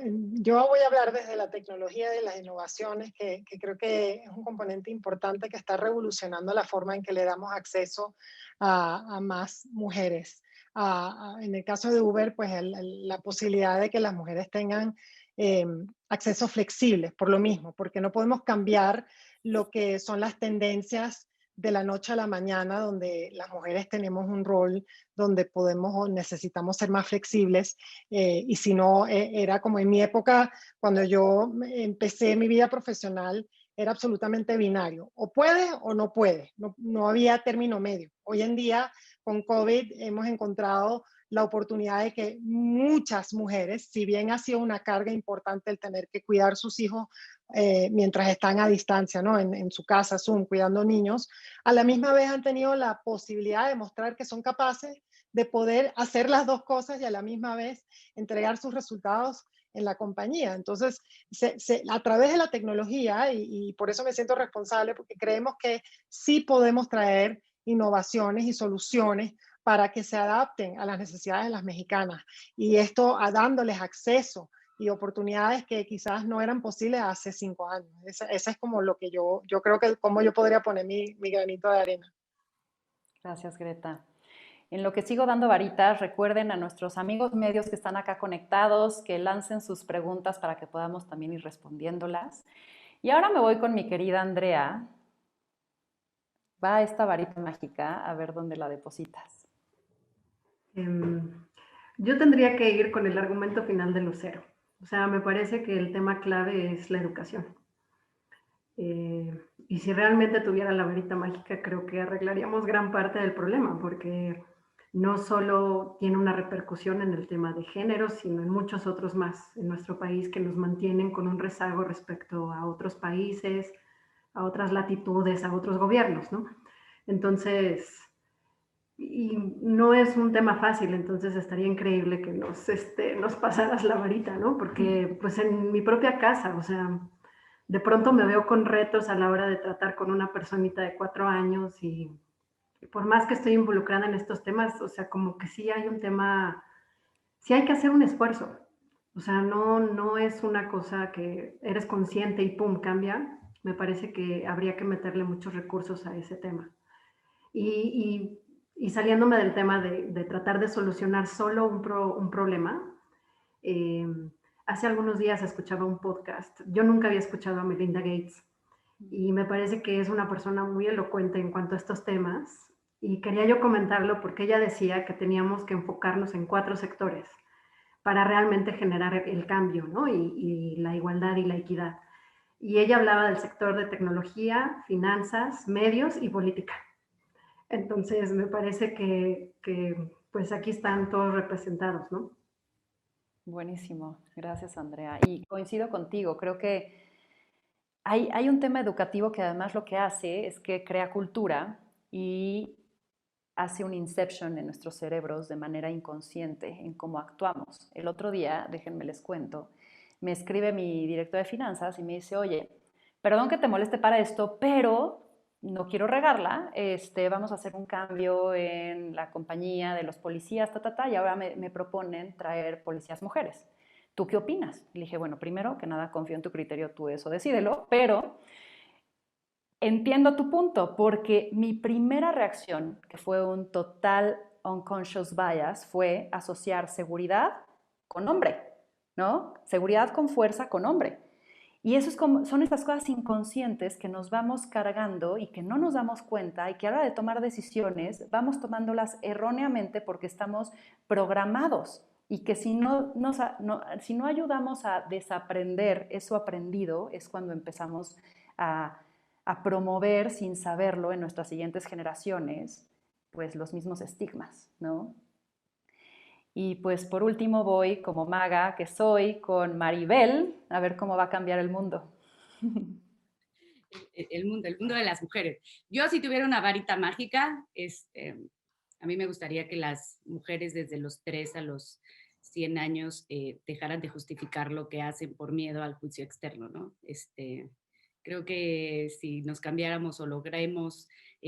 voy a hablar desde la tecnología de las innovaciones, que creo que es un componente importante que está revolucionando la forma en que le damos acceso a más mujeres. En el caso de Uber, pues la posibilidad de que las mujeres tengan acceso flexible, por lo mismo, porque no podemos cambiar lo que son las tendencias de la noche a la mañana, donde las mujeres tenemos un rol donde podemos o necesitamos ser más flexibles, y si no, era como en mi época, cuando yo empecé mi vida profesional, era absolutamente binario, o puede o no puede, no había término medio. Hoy en día, con COVID, hemos encontrado la oportunidad de que muchas mujeres, si bien ha sido una carga importante el tener que cuidar sus hijos mientras están a distancia, ¿no? En su casa, Zoom, cuidando niños, a la misma vez han tenido la posibilidad de mostrar que son capaces de poder hacer las dos cosas y a la misma vez entregar sus resultados en la compañía. Entonces, a través de la tecnología, y por eso me siento responsable, porque creemos que sí podemos traer innovaciones y soluciones para que se adapten a las necesidades de las mexicanas. Y esto dándoles acceso y oportunidades que quizás no eran posibles hace 5 años. Ese es como lo que yo creo que cómo yo podría poner mi granito de arena. Gracias, Greta. En lo que sigo dando varitas, recuerden a nuestros amigos medios que están acá conectados, que lancen sus preguntas para que podamos también ir respondiéndolas. Y ahora me voy con mi querida Andrea. Va esta varita mágica, a ver dónde la depositas. Yo tendría que ir con el argumento final de Lucero. O sea, me parece que el tema clave es la educación. Y si realmente tuviera la varita mágica, creo que arreglaríamos gran parte del problema, porque no solo tiene una repercusión en el tema de género, sino en muchos otros más en nuestro país que nos mantienen con un rezago respecto a otros países, a otras latitudes, a otros gobiernos, ¿no? Entonces, y no es un tema fácil, entonces estaría increíble que nos pasaras la varita, ¿no? Porque pues en mi propia casa, o sea, de pronto me veo con retos a la hora de tratar con una personita de 4 años y por más que estoy involucrada en estos temas, o sea, como que sí hay un tema, sí hay que hacer un esfuerzo. O sea, no es una cosa que eres consciente y pum, cambia. Me parece que habría que meterle muchos recursos a ese tema. Y saliéndome del tema de tratar de solucionar solo un problema, eh, hace algunos días escuchaba un podcast. Yo nunca había escuchado a Melinda Gates y me parece que es una persona muy elocuente en cuanto a estos temas y quería yo comentarlo porque ella decía que teníamos que enfocarnos en 4 sectores para realmente generar el cambio, ¿no? Y la igualdad y la equidad. Y ella hablaba del sector de tecnología, finanzas, medios y política. Entonces, me parece que pues aquí están todos representados, ¿no? Buenísimo, gracias, Andrea. Y coincido contigo, creo que hay un tema educativo que además lo que hace es que crea cultura y hace un inception en nuestros cerebros de manera inconsciente en cómo actuamos. El otro día, déjenme les cuento, me escribe mi director de finanzas y me dice, oye, perdón que te moleste para esto, pero no quiero regarla, vamos a hacer un cambio en la compañía de los policías, y ahora me proponen traer policías mujeres. ¿Tú qué opinas? Le dije, bueno, primero que nada, confío en tu criterio, tú eso decídelo, pero entiendo tu punto, porque mi primera reacción, que fue un total unconscious bias, fue asociar seguridad con hombre, ¿no? Seguridad con fuerza con hombre. Y eso es como, son estas cosas inconscientes que nos vamos cargando y que no nos damos cuenta y que a la hora de tomar decisiones vamos tomándolas erróneamente porque estamos programados y que si si no ayudamos a desaprender eso aprendido es cuando empezamos a promover sin saberlo en nuestras siguientes generaciones pues los mismos estigmas, ¿no? Y pues por último voy como maga que soy con Maribel, a ver cómo va a cambiar el mundo. El mundo de las mujeres. Yo si tuviera una varita mágica, a mí me gustaría que las mujeres desde los 3 a los 100 años dejaran de justificar lo que hacen por miedo al juicio externo, ¿no? Creo que si nos cambiáramos o logremos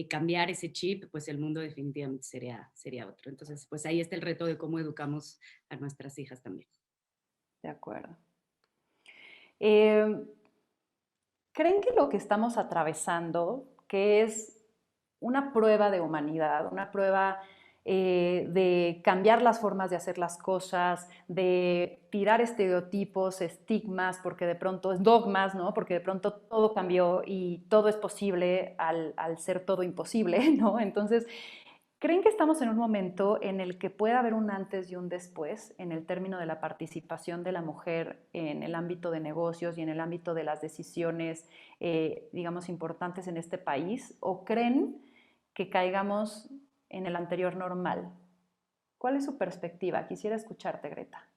cambiar ese chip, pues el mundo definitivamente sería otro. Entonces, pues ahí está el reto de cómo educamos a nuestras hijas también. De acuerdo. ¿Creen que lo que estamos atravesando, que es una prueba de humanidad, una prueba de cambiar las formas de hacer las cosas, de tirar estereotipos, estigmas, porque de pronto dogmas, ¿no? Porque de pronto todo cambió y todo es posible al ser todo imposible, ¿no? Entonces, ¿creen que estamos en un momento en el que puede haber un antes y un después en el término de la participación de la mujer en el ámbito de negocios y en el ámbito de las decisiones, digamos, importantes en este país? ¿O creen que caigamos en el anterior normal? ¿Cuál es su perspectiva? Quisiera escucharte, Greta.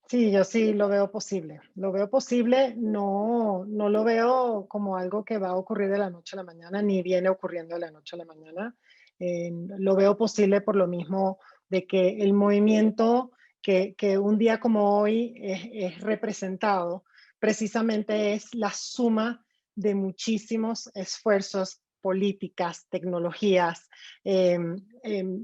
Sí, yo sí lo veo posible. Lo veo posible, no lo veo como algo que va a ocurrir de la noche a la mañana, ni viene ocurriendo de la noche a la mañana. Lo veo posible por lo mismo de que el movimiento que un día como hoy es representado, precisamente es la suma de muchísimos esfuerzos, políticas, tecnologías,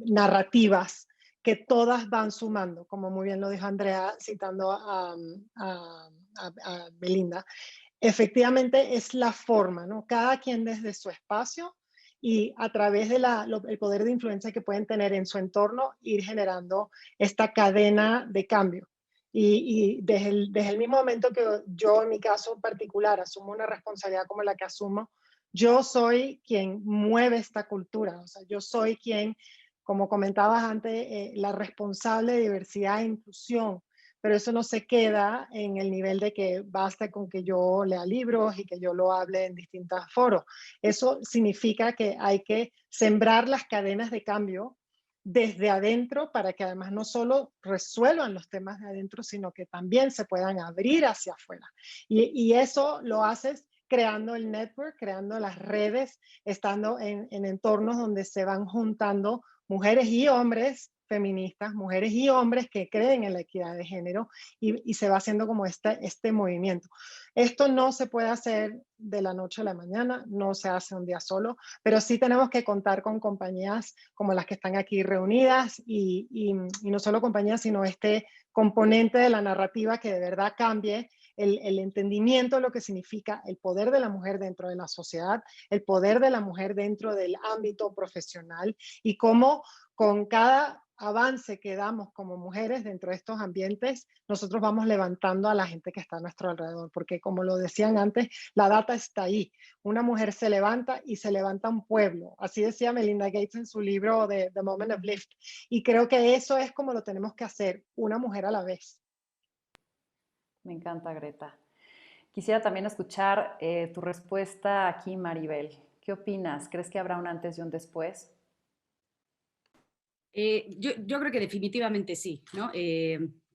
narrativas que todas van sumando, como muy bien lo dijo Andrea citando a Belinda. Efectivamente es la forma, ¿no? Cada quien desde su espacio y a través del poder de influencia que pueden tener en su entorno, ir generando esta cadena de cambio. Y desde el mismo momento que yo, en mi caso particular, asumo una responsabilidad como la que asumo, yo soy quien mueve esta cultura, o sea, yo soy quien, como comentabas antes, la responsable de diversidad e inclusión, pero eso no se queda en el nivel de que basta con que yo lea libros y que yo lo hable en distintos foros. Eso significa que hay que sembrar las cadenas de cambio desde adentro para que además no solo resuelvan los temas de adentro, sino que también se puedan abrir hacia afuera. Y eso lo haces creando el network, creando las redes, estando en entornos donde se van juntando mujeres y hombres feministas, mujeres y hombres que creen en la equidad de género y se va haciendo como este movimiento. Esto no se puede hacer de la noche a la mañana, no se hace un día solo, pero sí tenemos que contar con compañías como las que están aquí reunidas y no solo compañías, sino este componente de la narrativa que de verdad cambie el entendimiento de lo que significa el poder de la mujer dentro de la sociedad, el poder de la mujer dentro del ámbito profesional y cómo con cada avance que damos como mujeres dentro de estos ambientes, nosotros vamos levantando a la gente que está a nuestro alrededor, porque como lo decían antes, la data está ahí. Una mujer se levanta y se levanta un pueblo. Así decía Melinda Gates en su libro de The Moment of Lift. Y creo que eso es como lo tenemos que hacer, una mujer a la vez. Me encanta, Greta. Quisiera también escuchar tu respuesta aquí, Maribel. ¿Qué opinas? ¿Crees que habrá un antes y un después? Yo creo que definitivamente sí, ¿no?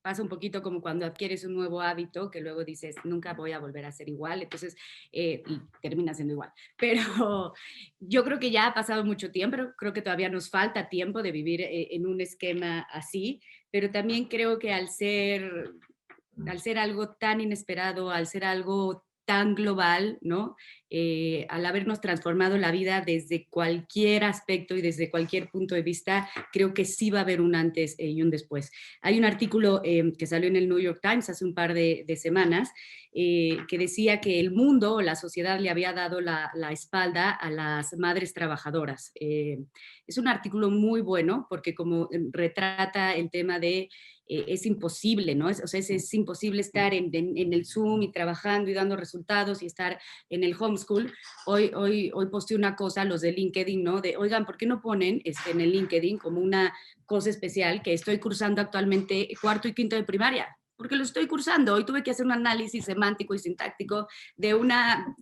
Pasa un poquito como cuando adquieres un nuevo hábito que luego dices, nunca voy a volver a ser igual, entonces, y termina siendo igual. Pero yo creo que ya ha pasado mucho tiempo, pero creo que todavía nos falta tiempo de vivir en un esquema así, pero también creo que al ser algo tan inesperado, al ser algo tan global, ¿no? Al habernos transformado la vida desde cualquier aspecto y desde cualquier punto de vista, creo que sí va a haber un antes y un después. Hay un artículo que salió en el New York Times hace un par de semanas que decía que el mundo o la sociedad le había dado la espalda a las madres trabajadoras. Es un artículo muy bueno porque como retrata el tema de es imposible, ¿no? O sea, es imposible estar en el Zoom y trabajando y dando resultados y estar en el homeschool. Hoy posteé una cosa, los de LinkedIn, ¿no? De, oigan, ¿por qué no ponen en el LinkedIn como una cosa especial que estoy cursando actualmente cuarto y quinto de primaria? porque lo estoy cursando. Hoy tuve que hacer un análisis semántico y sintáctico de una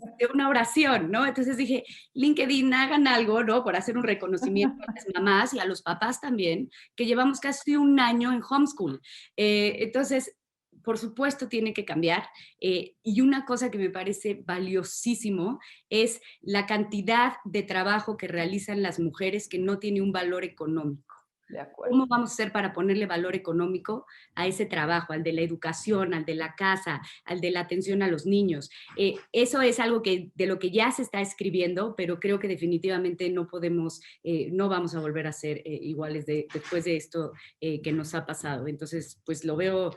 oración, ¿no? Entonces dije, LinkedIn, hagan algo, ¿no? Por hacer un reconocimiento a las mamás y a los papás también, que llevamos casi un año en homeschool. Entonces, por supuesto, tiene que cambiar. Y una cosa que me parece valiosísimo es la cantidad de trabajo que realizan las mujeres que no tiene un valor económico. De acuerdo. ¿Cómo vamos a hacer para ponerle valor económico a ese trabajo, al de la educación, al de la casa, al de la atención a los niños? Eso es algo de lo que ya se está escribiendo, pero creo que definitivamente no podemos, no vamos a volver a ser iguales después de esto que nos ha pasado. Entonces, pues lo veo,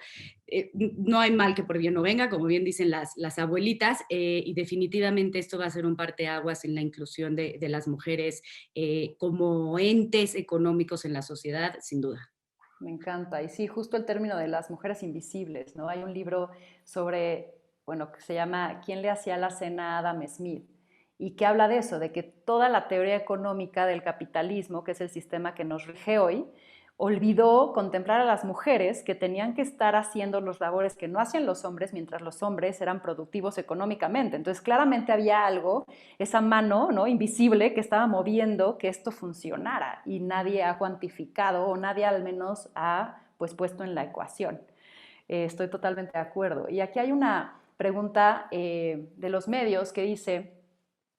no hay mal que por bien no venga, como bien dicen las abuelitas, y definitivamente esto va a ser un parteaguas en la inclusión de las mujeres como entes económicos en la sociedad, sin duda. Me encanta. Y sí, justo el término de las mujeres invisibles, ¿no? Hay un libro sobre, bueno, que se llama ¿Quién le hacía la cena a Adam Smith? Y que habla de eso, de que toda la teoría económica del capitalismo, que es el sistema que nos rige hoy, olvidó contemplar a las mujeres que tenían que estar haciendo los labores que no hacían los hombres mientras los hombres eran productivos económicamente. Entonces, claramente había algo, esa mano, ¿no?, invisible que estaba moviendo que esto funcionara y nadie ha cuantificado o nadie al menos ha pues puesto en la ecuación. Estoy totalmente de acuerdo. Y aquí hay una pregunta de los medios que dice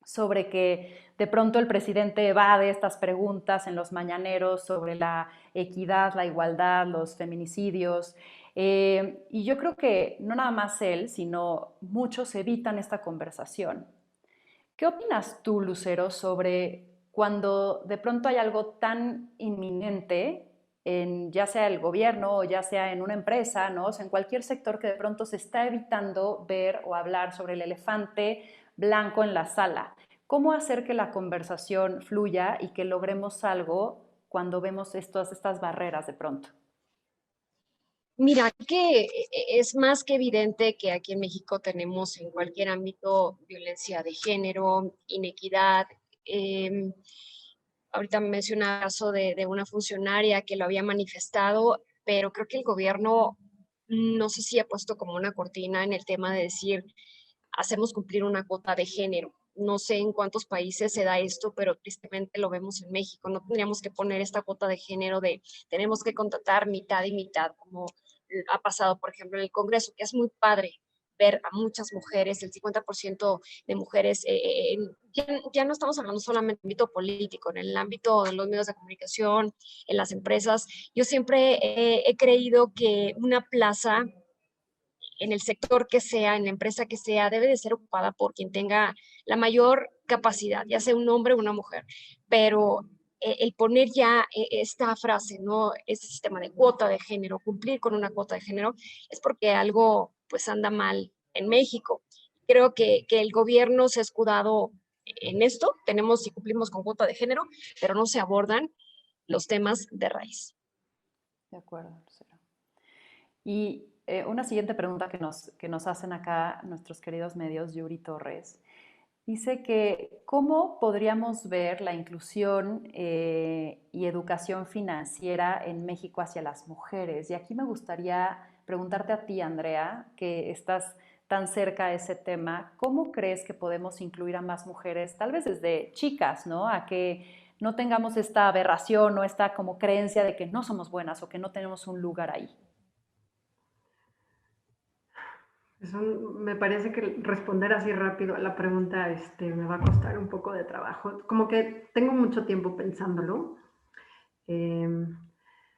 sobre que de pronto el presidente evade estas preguntas en los mañaneros sobre la equidad, la igualdad, los feminicidios. Y yo creo que no nada más él, sino muchos evitan esta conversación. ¿Qué opinas tú, Lucero, sobre cuando de pronto hay algo tan inminente, ya sea el gobierno o ya sea en una empresa, ¿no? O sea, en cualquier sector que de pronto se está evitando ver o hablar sobre el elefante blanco en la sala? ¿Cómo hacer que la conversación fluya y que logremos algo cuando vemos estas barreras de pronto? Mira, que es más que evidente que aquí en México tenemos en cualquier ámbito violencia de género, inequidad. Ahorita me menciona el caso de una funcionaria que lo había manifestado, pero creo que el gobierno no sé si ha puesto como una cortina en el tema de decir, hacemos cumplir una cuota de género. No sé en cuántos países se da esto, pero tristemente lo vemos en México. No tendríamos que poner esta cuota de género de tenemos que contratar mitad y mitad, como ha pasado, por ejemplo, en el Congreso, que es muy padre ver a muchas mujeres, el 50% de mujeres, ya no estamos hablando solamente en el ámbito político, en el ámbito de los medios de comunicación, en las empresas. Yo siempre he creído que una plaza en el sector que sea, en la empresa que sea, debe de ser ocupada por quien tenga la mayor capacidad, ya sea un hombre o una mujer. Pero el poner ya esta frase, ¿no? Este sistema de cuota de género, cumplir con una cuota de género, es porque algo pues anda mal en México. Creo que el gobierno se ha escudado en esto, tenemos y cumplimos con cuota de género, pero no se abordan los temas de raíz. De acuerdo, Lucero. Y una siguiente pregunta que nos hacen acá nuestros queridos medios, Yuri Torres, dice que ¿cómo podríamos ver la inclusión y educación financiera en México hacia las mujeres? Y aquí me gustaría preguntarte a ti, Andrea, que estás tan cerca a ese tema, ¿cómo crees que podemos incluir a más mujeres, tal vez desde chicas, ¿no? A que no tengamos esta aberración o esta como creencia de que no somos buenas o que no tenemos un lugar ahí. Me parece que responder así rápido a la pregunta me va a costar un poco de trabajo. Como que tengo mucho tiempo pensándolo,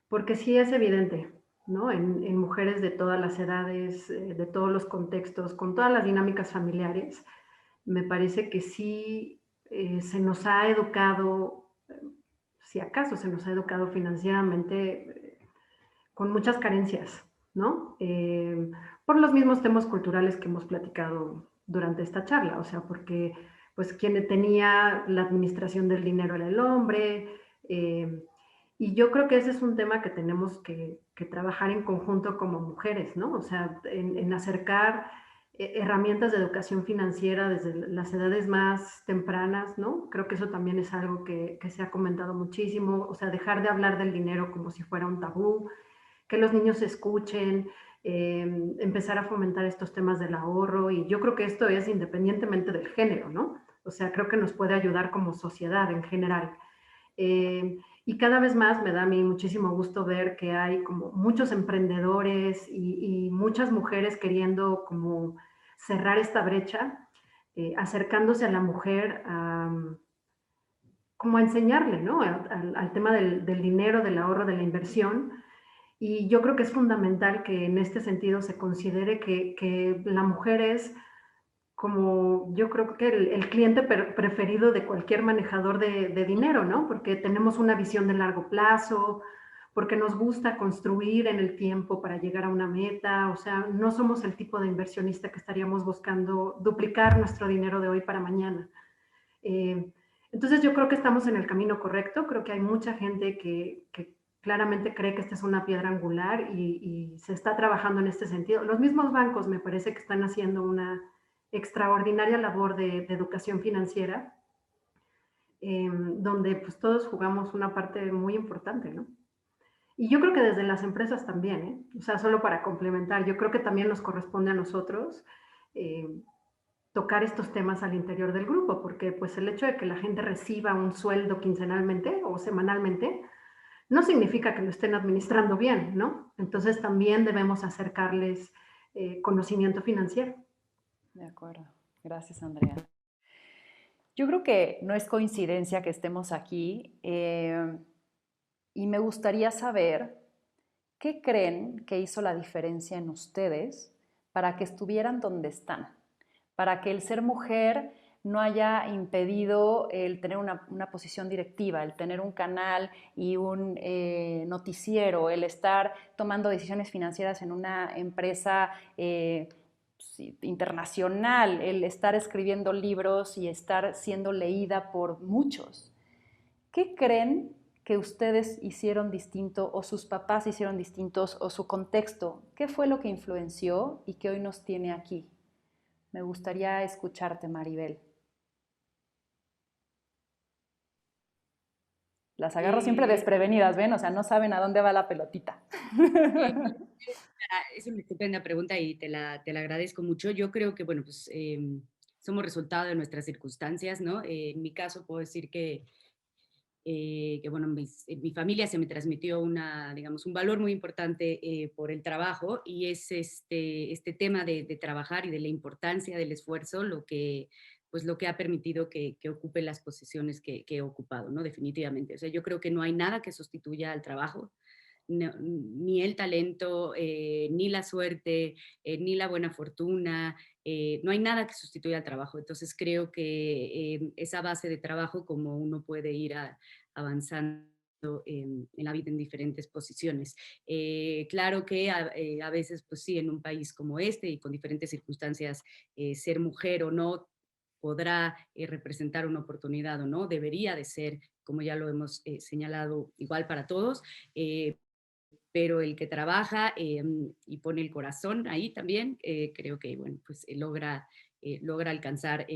porque sí es evidente, ¿no? En mujeres de todas las edades, de todos los contextos, con todas las dinámicas familiares, me parece que sí se nos ha educado, si acaso se nos ha educado financieramente con muchas carencias, ¿no? Por los mismos temas culturales que hemos platicado durante esta charla, o sea, porque pues quien tenía la administración del dinero era el hombre, y yo creo que ese es un tema que tenemos que trabajar en conjunto como mujeres, ¿no? O sea, en acercar herramientas de educación financiera desde las edades más tempranas, ¿no? Creo que eso también es algo que se ha comentado muchísimo, o sea, dejar de hablar del dinero como si fuera un tabú, que los niños escuchen, empezar a fomentar estos temas del ahorro, y yo creo que esto es independientemente del género, ¿no? O sea, creo que nos puede ayudar como sociedad en general. Y cada vez más me da a mí muchísimo gusto ver que hay como muchos emprendedores y muchas mujeres queriendo como cerrar esta brecha, acercándose a la mujer como a enseñarle, ¿no? Al tema del dinero, del ahorro, de la inversión. Y yo creo que es fundamental que en este sentido se considere que la mujer es como yo creo que el cliente preferido de cualquier manejador de dinero, ¿no? Porque tenemos una visión de largo plazo, porque nos gusta construir en el tiempo para llegar a una meta, o sea, no somos el tipo de inversionista que estaríamos buscando duplicar nuestro dinero de hoy para mañana. Eh, entonces yo creo que estamos en el camino correcto, creo que hay mucha gente que claramente cree que esta es una piedra angular y se está trabajando en este sentido. Los mismos bancos me parece que están haciendo una extraordinaria labor de educación financiera, donde pues todos jugamos una parte muy importante, ¿no? Y yo creo que desde las empresas también, ¿eh? O sea, solo para complementar, yo creo que también nos corresponde a nosotros eh, tocar estos temas al interior del grupo, porque pues el hecho de que la gente reciba un sueldo quincenalmente o semanalmente no significa que lo estén administrando bien, ¿no? Entonces también debemos acercarles conocimiento financiero. De acuerdo. Gracias, Andrea. Yo creo que no es coincidencia que estemos aquí y me gustaría saber qué creen que hizo la diferencia en ustedes para que estuvieran donde están, para que el ser mujer no haya impedido el tener una posición directiva, el tener un canal y un noticiero, el estar tomando decisiones financieras en una empresa internacional, el estar escribiendo libros y estar siendo leída por muchos. ¿Qué creen que ustedes hicieron distinto o sus papás hicieron distintos o su contexto? ¿Qué fue lo que influenció y que hoy nos tiene aquí? Me gustaría escucharte, Maribel. Las agarro siempre desprevenidas, ¿ven? O sea, no saben a dónde va la pelotita. Es una estupenda pregunta y te la agradezco mucho. Yo creo que, bueno, pues somos resultado de nuestras circunstancias, ¿no? En mi caso puedo decir que bueno, en mi familia se me transmitió digamos, un valor muy importante por el trabajo y es este tema de trabajar y de la importancia del esfuerzo pues lo que ha permitido que ocupe las posiciones que he ocupado, ¿no? Definitivamente. O sea, yo creo que no hay nada que sustituya al trabajo. No, ni el talento, ni la suerte, ni la buena fortuna, no hay nada que sustituya al trabajo. Entonces creo que esa base de trabajo, como uno puede ir avanzando en la vida en diferentes posiciones. Claro que a veces, pues sí, en un país como este y con diferentes circunstancias, ser mujer o no podrá representar una oportunidad o no, debería de ser, como ya lo hemos señalado, igual para todos. Pero el que trabaja y pone el corazón ahí también, creo que bueno, pues, logra alcanzar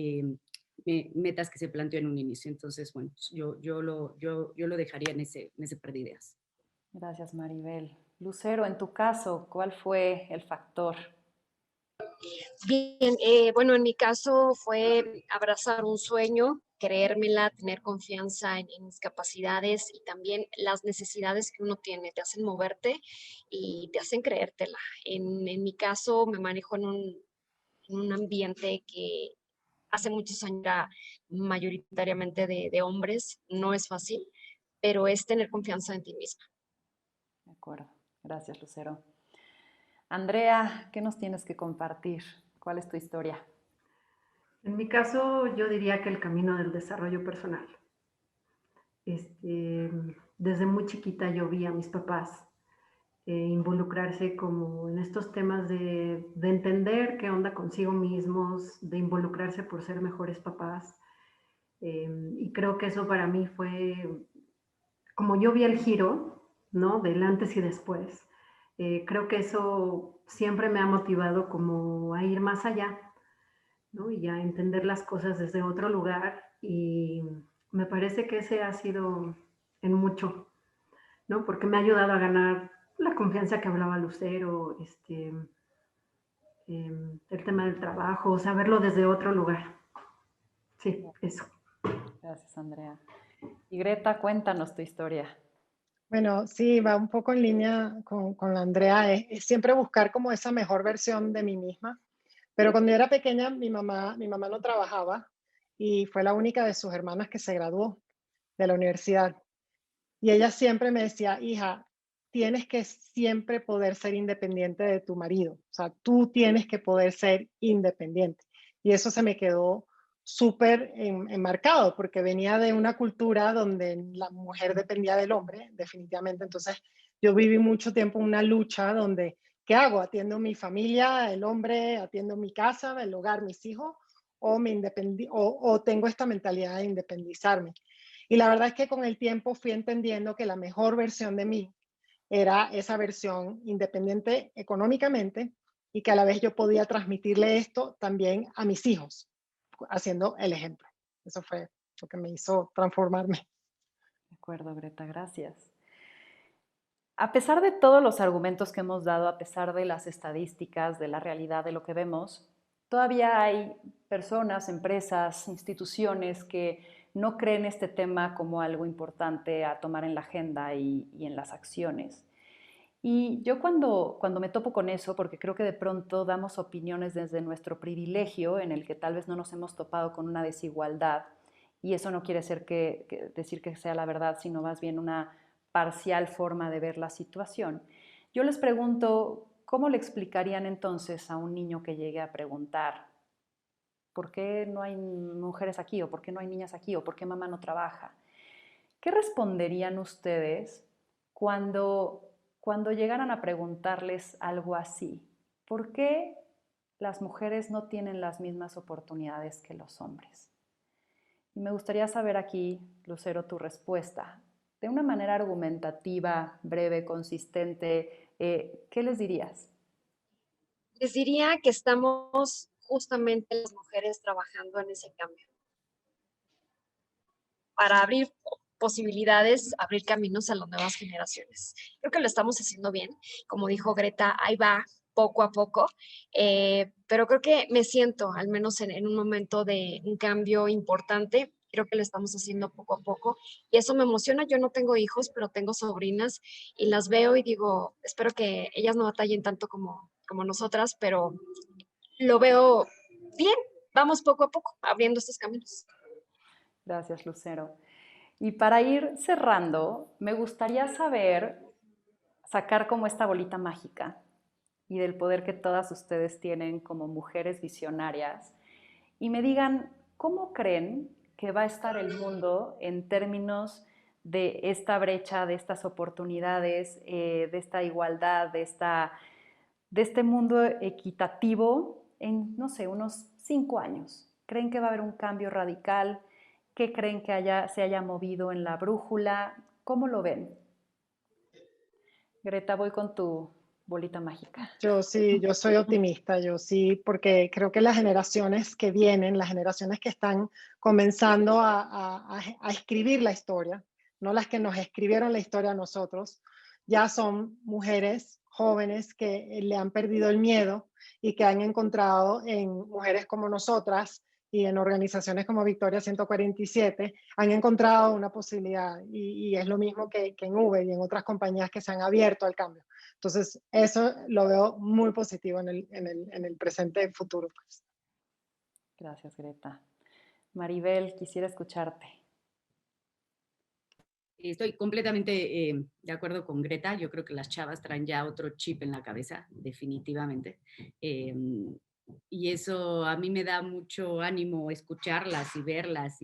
metas que se planteó en un inicio. Entonces, bueno, pues, yo lo dejaría en ese par de ideas. Gracias, Maribel. Lucero, en tu caso, ¿cuál fue el factor? Bien, bueno, en mi caso fue abrazar un sueño, creérmela, tener confianza en mis capacidades y también las necesidades que uno tiene, te hacen moverte y te hacen creértela. En mi caso me manejo en un ambiente que hace muchos años era mayoritariamente de hombres, no es fácil, pero es tener confianza en ti misma. De acuerdo. Gracias, Lucero. Andrea, ¿qué nos tienes que compartir? ¿Cuál es tu historia? En mi caso, yo diría que el camino del desarrollo personal. Desde muy chiquita yo vi a mis papás involucrarse como en estos temas de entender qué onda consigo mismos, de involucrarse por ser mejores papás. Y creo que eso para mí fue, como yo vi el giro, ¿no? Del antes y después. Creo que eso siempre me ha motivado como a ir más allá, ¿no? Y a entender las cosas desde otro lugar. Y me parece que ese ha sido en mucho, ¿no? Porque me ha ayudado a ganar La confianza que hablaba Lucero, el tema del trabajo, saberlo desde otro lugar. Sí, eso. Gracias, Andrea. Y Greta, cuéntanos tu historia. Bueno, sí, va un poco en línea con la Andrea, es siempre buscar como esa mejor versión de mí misma. Pero cuando yo era pequeña, mi mamá no trabajaba y fue la única de sus hermanas que se graduó de la universidad. Y ella siempre me decía, hija, tienes que siempre poder ser independiente de tu marido. O sea, tú tienes que poder ser independiente. Y eso se me quedó súper enmarcado porque venía de una cultura donde la mujer dependía del hombre, definitivamente. Entonces, yo viví mucho tiempo una lucha donde, ¿qué hago? ¿Atiendo mi familia, el hombre, atiendo mi casa, el hogar, mis hijos? ¿O tengo esta mentalidad de independizarme? Y la verdad es que con el tiempo fui entendiendo que la mejor versión de mí era esa versión independiente económicamente y que a la vez yo podía transmitirle esto también a mis hijos, haciendo el ejemplo. Eso fue lo que me hizo transformarme. De acuerdo, Greta, gracias. A pesar de todos los argumentos que hemos dado, a pesar de las estadísticas, de la realidad, de lo que vemos, todavía hay personas, empresas, instituciones que no creen este tema como algo importante a tomar en la agenda y en las acciones. Y yo cuando me topo con eso, porque creo que de pronto damos opiniones desde nuestro privilegio, en el que tal vez no nos hemos topado con una desigualdad, y eso no quiere decir que sea la verdad, sino más bien una parcial forma de ver la situación. Yo les pregunto, ¿cómo le explicarían entonces a un niño que llegue a preguntar, ¿por qué no hay mujeres aquí? ¿O por qué no hay niñas aquí? ¿O por qué mamá no trabaja? ¿Qué responderían ustedes cuando llegaran a preguntarles algo así? ¿Por qué las mujeres no tienen las mismas oportunidades que los hombres? Y me gustaría saber aquí, Lucero, tu respuesta. De una manera argumentativa, breve, consistente, ¿qué les dirías? Les diría que estamos justamente las mujeres trabajando en ese cambio para abrir posibilidades, abrir caminos a las nuevas generaciones. Creo que lo estamos haciendo bien. Como dijo Greta, ahí va poco a poco, pero creo que me siento al menos en un momento de un cambio importante. Creo que lo estamos haciendo poco a poco y eso me emociona. Yo no tengo hijos, pero tengo sobrinas y las veo y digo, espero que ellas no batallen tanto como nosotras, pero lo veo bien. Vamos poco a poco abriendo estos caminos. Gracias, Lucero. Y para ir cerrando, me gustaría sacar como esta bolita mágica y del poder que todas ustedes tienen como mujeres visionarias y me digan cómo creen que va a estar el mundo en términos de esta brecha, de estas oportunidades, de esta igualdad, de este mundo equitativo en, no sé, unos 5 años. ¿Creen que va a haber un cambio radical? ¿Qué creen que se haya movido en la brújula? ¿Cómo lo ven? Greta, voy con tu bolita mágica. Yo sí, yo soy optimista, yo sí, porque creo que las generaciones que vienen, las generaciones que están comenzando a escribir la historia, no las que nos escribieron la historia a nosotros, ya son mujeres jóvenes que le han perdido el miedo y que han encontrado en mujeres como nosotras y en organizaciones como Victoria 147, han encontrado una posibilidad y es lo mismo que en Uber y en otras compañías que se han abierto al cambio. Entonces, eso lo veo muy positivo en el presente y futuro. Pues. Gracias, Greta. Maribel, quisiera escucharte. Estoy completamente de acuerdo con Greta. Yo creo que las chavas traen ya otro chip en la cabeza, definitivamente. Eh, y eso a mí me da mucho ánimo escucharlas y verlas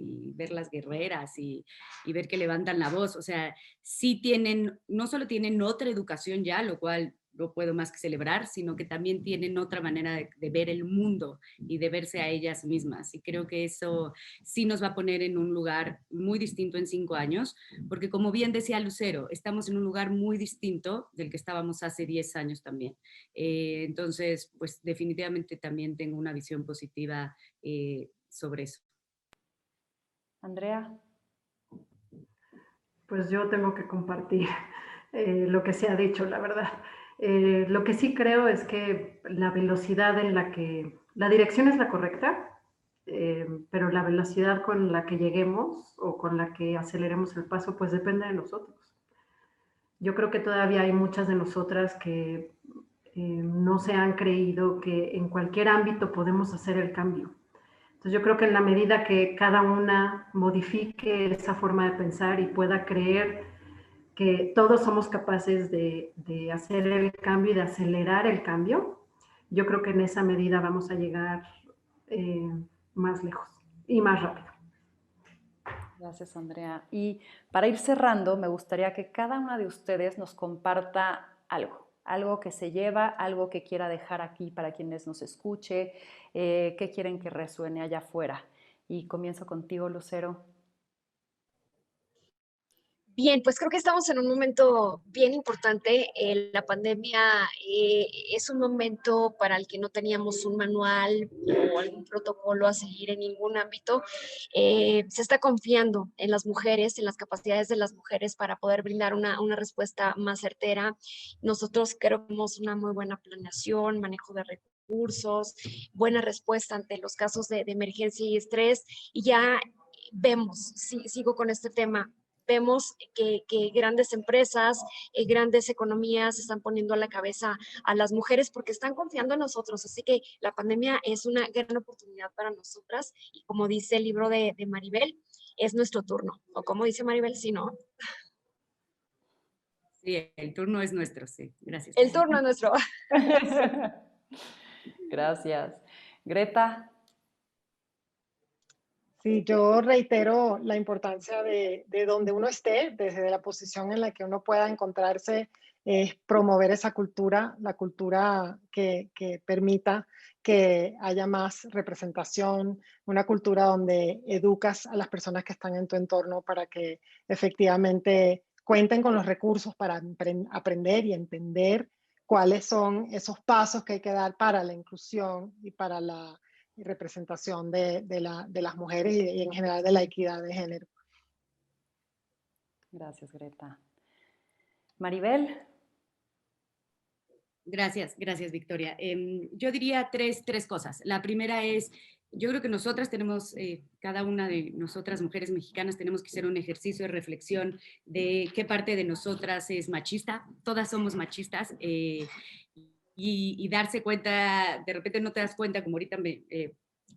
guerreras y ver que levantan la voz. O sea, sí tienen, no solo tienen otra educación ya, lo cual no puedo más que celebrar, sino que también tienen otra manera de ver el mundo y de verse a ellas mismas. Y creo que eso sí nos va a poner en un lugar muy distinto en 5 años, porque como bien decía Lucero, estamos en un lugar muy distinto del que estábamos hace 10 años también. Entonces, pues definitivamente también tengo una visión positiva sobre eso. Andrea. Pues yo tengo que compartir lo que se ha dicho, la verdad. Lo que sí creo es que la velocidad en la que, la dirección es la correcta, pero la velocidad con la que lleguemos o con la que aceleremos el paso, pues depende de nosotros. Yo creo que todavía hay muchas de nosotras que no se han creído que en cualquier ámbito podemos hacer el cambio. Entonces yo creo que en la medida que cada una modifique esa forma de pensar y pueda creer que todos somos capaces de hacer el cambio y de acelerar el cambio, yo creo que en esa medida vamos a llegar eh, más lejos y más rápido. Gracias, Andrea. Y para ir cerrando, me gustaría que cada una de ustedes nos comparta algo que se lleva, algo que quiera dejar aquí para quienes nos escuche, qué quieren que resuene allá afuera. Y comienzo contigo, Lucero. Bien, pues creo que estamos en un momento bien importante. La pandemia es un momento para el que no teníamos un manual o algún protocolo a seguir en ningún ámbito. Se está confiando en las mujeres, en las capacidades de las mujeres para poder brindar una respuesta más certera. Nosotros creo que tenemos una muy buena planeación, manejo de recursos, buena respuesta ante los casos de emergencia y estrés. Y ya vemos, sigo con este tema, vemos que grandes empresas, grandes economías están poniendo a la cabeza a las mujeres porque están confiando en nosotros. Así que la pandemia es una gran oportunidad para nosotras y como dice el libro de Maribel, es nuestro turno. O como dice Maribel, si no. Sí, el turno es nuestro, sí. Gracias. El turno es nuestro. Gracias. Greta. Sí, yo reitero la importancia de donde uno esté, desde la posición en la que uno pueda encontrarse, promover esa cultura, la cultura que permita que haya más representación, una cultura donde educas a las personas que están en tu entorno para que efectivamente cuenten con los recursos para aprender y entender cuáles son esos pasos que hay que dar para la inclusión y para la y representación de las mujeres y en general de la equidad de género. Gracias, Greta. Maribel. Gracias, gracias, Victoria. Yo diría tres cosas. La primera es, yo creo que nosotras tenemos, cada una de nosotras mujeres mexicanas tenemos que hacer un ejercicio de reflexión de qué parte de nosotras es machista. Todas somos machistas y darse cuenta, de repente no te das cuenta, como ahorita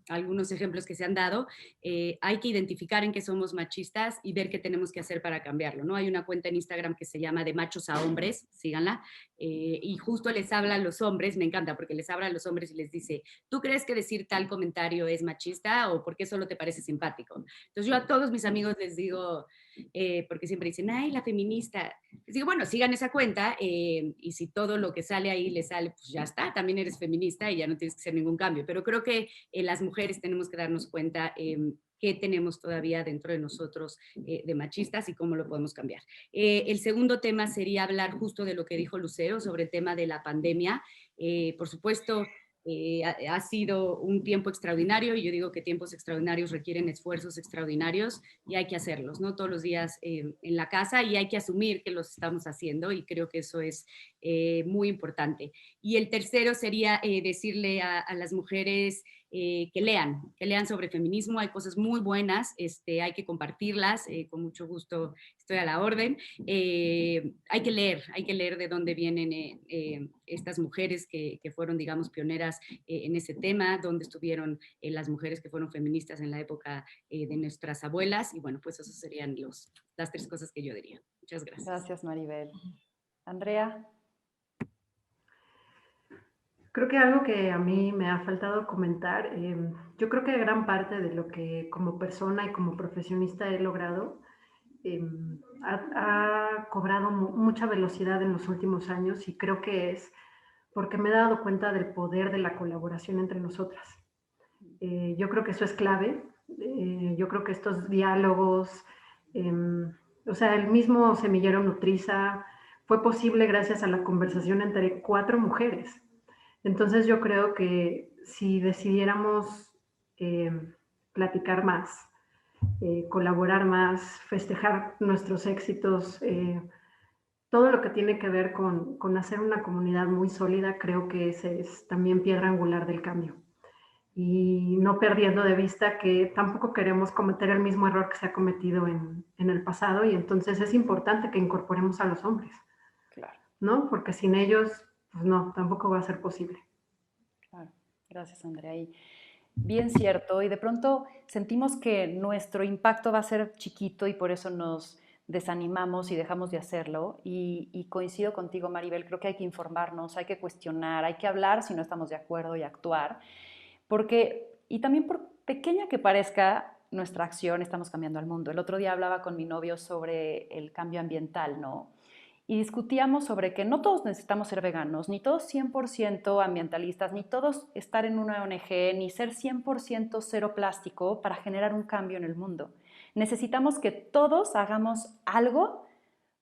algunos ejemplos que se han dado, hay que identificar en qué somos machistas y ver qué tenemos que hacer para cambiarlo, ¿no? Hay una cuenta en Instagram que se llama De Machos a Hombres, síganla, y justo les habla a los hombres, me encanta porque les habla a los hombres y les dice, ¿tú crees que decir tal comentario es machista o por qué solo te parece simpático? Entonces yo a todos mis amigos les digo, porque siempre dicen, ay, la feminista, les digo, bueno, sigan esa cuenta y si todo lo que sale ahí les sale, pues ya está, también eres feminista y ya no tienes que hacer ningún cambio, pero creo que las mujeres tenemos que darnos cuenta qué tenemos todavía dentro de nosotros de machistas y cómo lo podemos cambiar. El segundo tema sería hablar justo de lo que dijo Lucero sobre el tema de la pandemia. Por supuesto, ha sido un tiempo extraordinario y yo digo que tiempos extraordinarios requieren esfuerzos extraordinarios y hay que hacerlos, ¿no? Todos los días en la casa y hay que asumir que los estamos haciendo y creo que eso es muy importante. Y el tercero sería decirle a las mujeres que lean sobre feminismo, hay cosas muy buenas, hay que compartirlas, con mucho gusto estoy a la orden. Hay que leer de dónde vienen estas mujeres que fueron, digamos, pioneras en ese tema, dónde estuvieron las mujeres que fueron feministas en la época de nuestras abuelas, y bueno, pues esas serían las tres cosas que yo diría. Muchas gracias. Gracias, Maribel. Andrea. Creo que algo que a mí me ha faltado comentar, yo creo que gran parte de lo que como persona y como profesionista he logrado ha cobrado mucha velocidad en los últimos años y creo que es porque me he dado cuenta del poder de la colaboración entre nosotras. Yo creo que eso es clave. Yo creo que estos diálogos, o sea, el mismo semillero Nutriza fue posible gracias a la conversación entre 4 mujeres. Entonces yo creo que si decidiéramos platicar más, colaborar más, festejar nuestros éxitos, todo lo que tiene que ver con hacer una comunidad muy sólida, creo que ese es también piedra angular del cambio. Y no perdiendo de vista que tampoco queremos cometer el mismo error que se ha cometido en el pasado, y entonces es importante que incorporemos a los hombres, Claro, ¿no? Porque sin ellos, pues no, tampoco va a ser posible. claro. Gracias, Andrea. Y bien cierto, y de pronto sentimos que nuestro impacto va a ser chiquito y por eso nos desanimamos y dejamos de hacerlo. Y coincido contigo, Maribel, creo que hay que informarnos, hay que cuestionar, hay que hablar si no estamos de acuerdo y actuar. Porque, y también por pequeña que parezca nuestra acción, estamos cambiando al mundo. El otro día hablaba con mi novio sobre el cambio ambiental, ¿no? Y discutíamos sobre que no todos necesitamos ser veganos, ni todos 100% ambientalistas, ni todos estar en una ONG, ni ser 100% cero plástico para generar un cambio en el mundo. Necesitamos que todos hagamos algo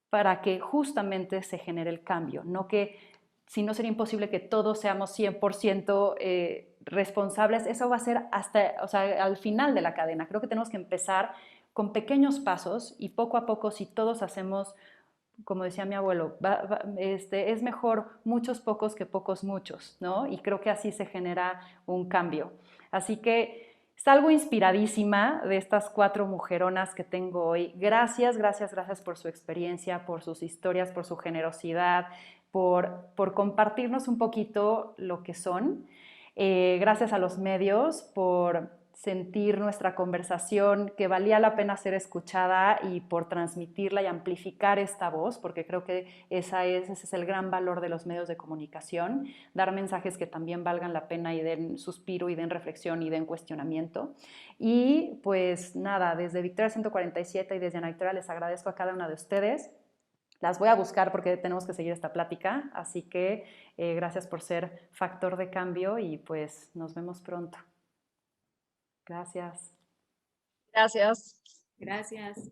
para que justamente se genere el cambio, no que si no sería imposible que todos seamos 100% responsables, eso va a ser hasta, o sea, al final de la cadena. Creo que tenemos que empezar con pequeños pasos y poco a poco, si todos hacemos, como decía mi abuelo, es mejor muchos pocos que pocos muchos, ¿no? Y creo que así se genera un cambio. Así que salgo inspiradísima de estas 4 mujeronas que tengo hoy. Gracias, gracias, gracias por su experiencia, por sus historias, por su generosidad, por compartirnos un poquito lo que son. Gracias a los medios por sentir nuestra conversación, que valía la pena ser escuchada y por transmitirla y amplificar esta voz, porque creo que ese es el gran valor de los medios de comunicación, dar mensajes que también valgan la pena y den suspiro y den reflexión y den cuestionamiento. Y pues nada, desde Victoria 147 y desde Ana Victoria les agradezco a cada una de ustedes. Las voy a buscar porque tenemos que seguir esta plática, así que gracias por ser factor de cambio y pues nos vemos pronto. Gracias. Gracias. Gracias.